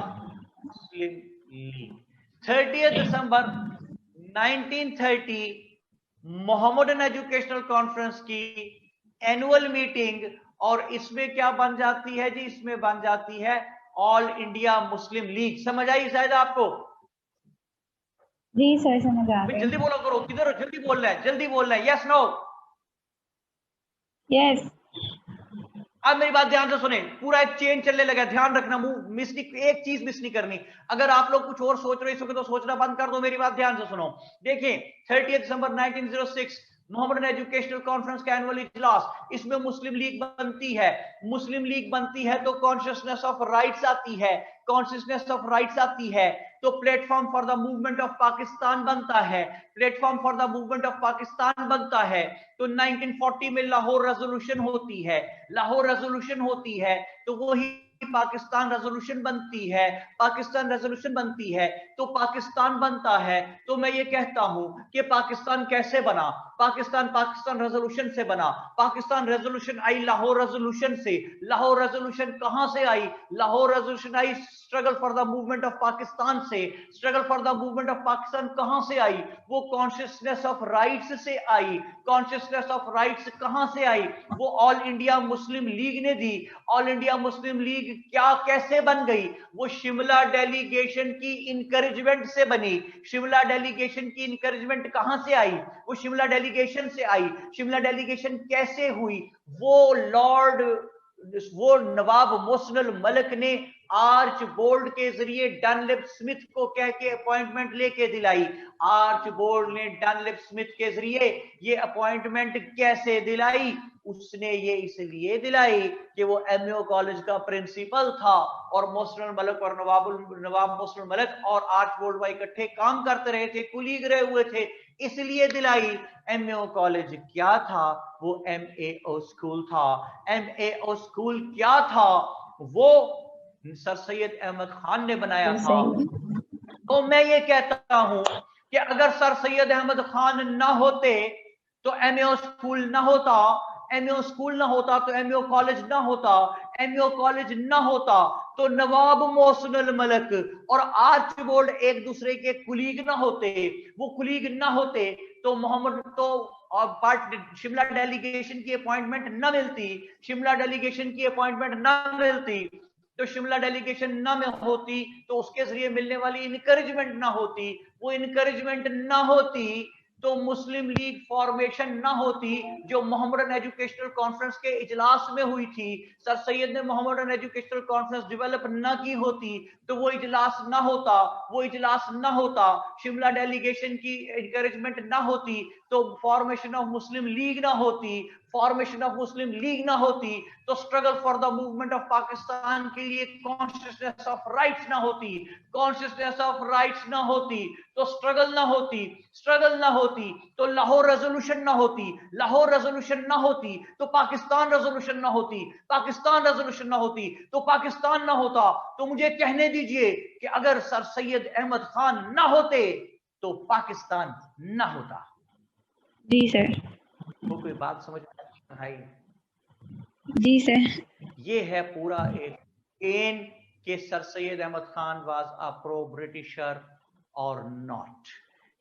Muslim League। 30 दिसंबर 1930 Mohammedan educational conference की annual meeting, और इसमें क्या बन जाती है जी? इसमें बन जाती है ऑल इंडिया मुस्लिम लीग। समझ आई शायद आपको? जी सर, समझ आ गई। जल्दी बोलो करो, किधर जल्दी बोल रहे हैं, जल्दी बोल रहे हैं, यस नो? यस। अब मेरी बात ध्यान से सुने, पूरा एक चेन चलने लगा, ध्यान रखना, मिस नहीं, एक चीज मिस नहीं करनी। अगर आप लोग कुछ और सोच रहे हो तो सोचना बंद कर दो, मेरी बात ध्यान से सुनो। देखिए 30 दिसंबर 1906 मोहम्मदन एजुकेशनल कॉन्फ्रेंस का एनुअल इजलास, इसमें मुस्लिम लीग बनती है। मुस्लिम लीग बनती है तो कॉन्शियसनेस ऑफ राइट्स आती है, कॉन्शियसनेस ऑफ राइट्स आती है तो platform for the movement of Pakistan बनता है, platform for the movement of Pakistan बनता है। तो 1940 में लाहौर रेजोल्यूशन होती है, लाहौर रेजोल्यूशन होती है तो वही पाकिस्तान रेजोल्यूशन बनती है, पाकिस्तान रेजोल्यूशन बनती है तो पाकिस्तान बनता है। तो मैं ये कहता हूं कि पाकिस्तान कैसे बना? पाकिस्तान रेजोल्यूशन से बना। पाकिस्तान रेजोल्यूशन आई लाहौर रेजोल्यूशन से। लाहौर रेजोल्यूशन कहां से आई? लाहौर रेजोल्यूशन आई struggle for the movement of Pakistan से। Struggle for the movement of Pakistan कहां से आई? वो कॉन्शियसनेस ऑफ राइट्स से आई। कॉन्शियसनेस ऑफ राइट्स कहां से आई? वो ऑल इंडिया मुस्लिम लीग ने दी। ऑल इंडिया मुस्लिम लीग क्या कैसे बन गई? वो शिमला डेलीगेशन की इंकरेजमेंट से बनी। शिमला डेलीगेशन की इंकरेजमेंट कहां से आई? वो शिमला डेलीगेशन से आई। शिमला डेलीगेशन कैसे हुई? वो नवाब मोहसिनुल मलिक ने आर्च बोल्ड के जरिए डनलिप स्मिथ को कह के अपॉइंटमेंट लेके दिलाई। आर्च बोल्ड ने डनलिप स्मिथ के जरिए ये अपॉइंटमेंट कैसे दिलाई? उसने ये इसलिए दिलाई कि वो एमओ कॉलेज का प्रिंसिपल था और मोहसिन मलिक और नवाब मोहसिन मलिक और आर्च बोल्ड भाई इकट्ठे काम करते रहे थे, कुलीग रहे हुए थे, इसलिए दिलाई। एमओ कॉलेज क्या था? वो एमएओ स्कूल था। एमएओ स्कूल क्या था? वो सर सैयद अहमद खान ने बनाया था। तो मैं ये कहता हूं कि अगर सर सैयद अहमद खान ना होते तो एमएओ स्कूल ना होता, एमएओ स्कूल ना होता तो एमएओ कॉलेज ना होता, एमएओ कॉलेज ना होता तो नवाब मोहसिन मलिक और आर्च बोल्ड एक दूसरे के कुलीग ना होते, वो कुलीग ना होते तो मोहम्मद तो शिमला डेलीगेशन की अपॉइंटमेंट ना मिलती, शिमला डेलीगेशन की अपॉइंटमेंट ना मिलती तो शिमला डेलीगेशन ना में होती तो उसके जरिए मिलने वाली इनकरेजमेंट ना होती, वो इनकरेजमेंट ना होती तो मुस्लिम लीग फॉर्मेशन ना होती जो मोहम्मदन एजुकेशनल कॉन्फ्रेंस के इजलास में हुई थी। सर सैयद ने मोहम्मदन एजुकेशनल कॉन्फ्रेंस डेवलप ना की होती तो वो इजलास ना होता, वो इजलास ना होता, शिमला डेलीगेशन की इनकरेजमेंट ना होती तो फॉर्मेशन ऑफ मुस्लिम लीग ना होती, फॉर्मेशन ऑफ मुस्लिम लीग ना होती तो struggle for the movement of Pakistan के लिए कॉन्शियसनेस ऑफ राइट्स ना होती, कॉन्शियसनेस ऑफ राइट्स ना होती तो स्ट्रगल ना होती, स्ट्रगल ना होती तो लाहौर रेजोल्यूशन ना होती, लाहौर रेजोल्यूशन ना होती तो पाकिस्तान रेजोल्यूशन ना होती, पाकिस्तान रेजोल्यूशन ना होती तो पाकिस्तान ना होता। तो मुझे कहने दीजिए कि अगर सर सैयद अहमद खान ना होते तो पाकिस्तान ना होता। जी सर। तो कोई बात समझ में आई? जी सर। ये है पूरा एक चेन के sir Syed Ahmad Khan was a pro Britisher और नॉट।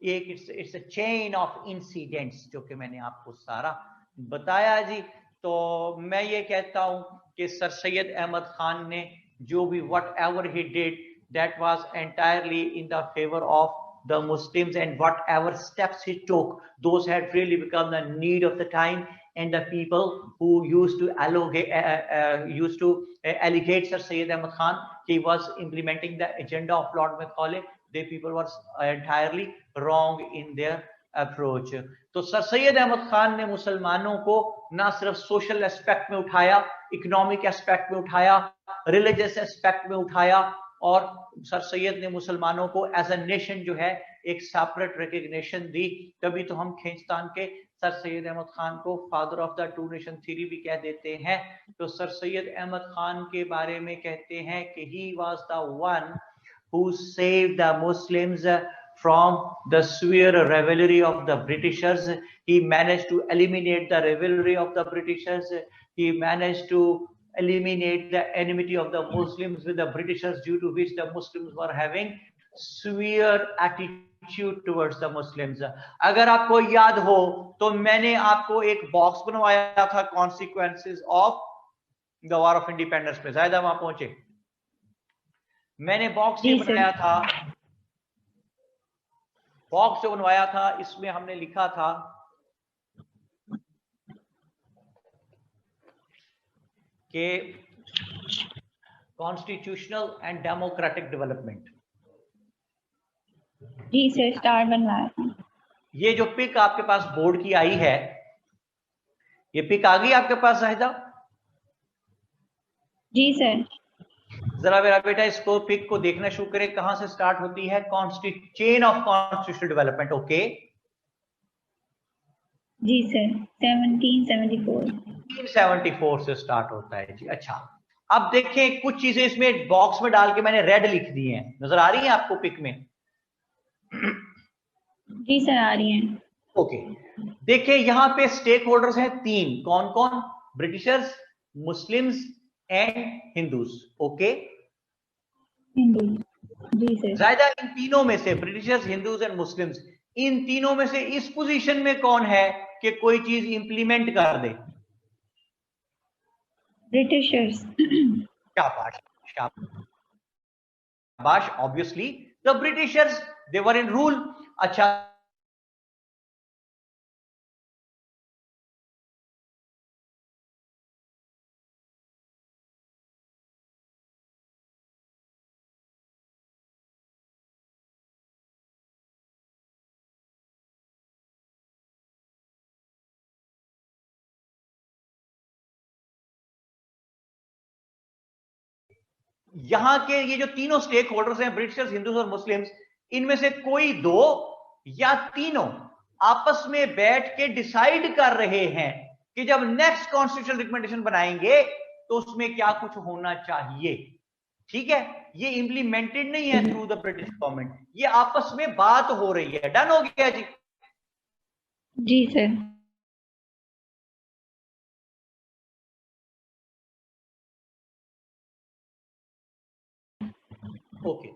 एक it's a chain of incidents जो कि मैंने आपको सारा बताया जी। तो मैं ये कहता हूं कि सर सैयद अहमद खान ने जो भी what ever he did that was entirely in the favour of the Muslims, and whatever steps he took, those had really become the need of the time, and the people who used to allegate Sir Syed Ahmad Khan he was implementing the agenda of Lord Macaulay, they people were entirely wrong in their approach. तो sir Syed Ahmad Khan ने मुसलमानों को ना सिर्फ social aspect में उठाया, economic aspect में उठाया, रिलीजियस एस्पेक्ट में उठाया और सर सैयद ने मुसलमानों को एज अ नेशन जो है एक सेपरेट रिकग्निशन दी। तभी तो हम खींचतान के सर सैयद अहमद खान को father of the two nation theory भी कह देते हैं। तो सर सैयद अहमद खान के बारे में कहते हैं कि he was the one who saved the Muslims from the severe rivalry of the Britishers. He managed to eliminate the rivalry of the Britishers. He managed to eliminate the enmity of the Muslims with the Britishers, due to which the Muslims were having severe attitude towards the Muslims. अगर आपको याद हो तो मैंने आपको एक box बनवाया था consequences of the war of independence पे, जायदा वहां पहुंचे? मैंने बॉक्स ये बनाया था, बॉक्स जो बनवाया था इसमें हमने लिखा था कि कॉन्स्टिट्यूशनल एंड डेमोक्रेटिक डेवलपमेंट। जी सर, स्टार बनवाया था। ये जो पिक आपके पास बोर्ड की आई है, ये पिक आ गई आपके पास शाहिदा? जी सर। जरा मेरा बेटा इसको पिक को देखना शुरू करें, कहां से स्टार्ट होती है? Chain of constitutional development. Okay जी सर, 1774 से स्टार्ट होता है जी। अच्छा, अब देखें कुछ चीजें इसमें बॉक्स में डाल के मैंने रेड लिख दी हैं, नजर आ रही हैं आपको पिक में? जी सर, आ रही हैं। ओके, देखिए यहां पे स्टेक होल्डर्स हैं तीन, कौन कौन? Britishers, Muslims and Hindus. Okay, जी सर। ज्यादा इन तीनों में से, ब्रिटिशर्स, हिंदूज एंड मुस्लिम्स, इन तीनों में से इस पोजीशन में कौन है कि कोई चीज इंप्लीमेंट कर दे? ब्रिटिशर्स। शाबाश, शाबाश। Obviously the Britishers, they were in rule. अच्छा, यहाँ के ये जो तीनों स्टेक होल्डर्स हैं, ब्रिटिशर्स, हिंदूज और मुस्लिम्स, इनमें से कोई दो या तीनों आपस में बैठ के डिसाइड कर रहे हैं कि जब नेक्स्ट कॉन्स्टिट्यूशनल रिकमेंडेशन बनाएंगे तो उसमें क्या कुछ होना चाहिए। ठीक है, ये इंप्लीमेंटेड नहीं है थ्रू द ब्रिटिश गवर्नमेंट, ये आपस में बात हो रही है। डन हो गया जी? जी सर। ओके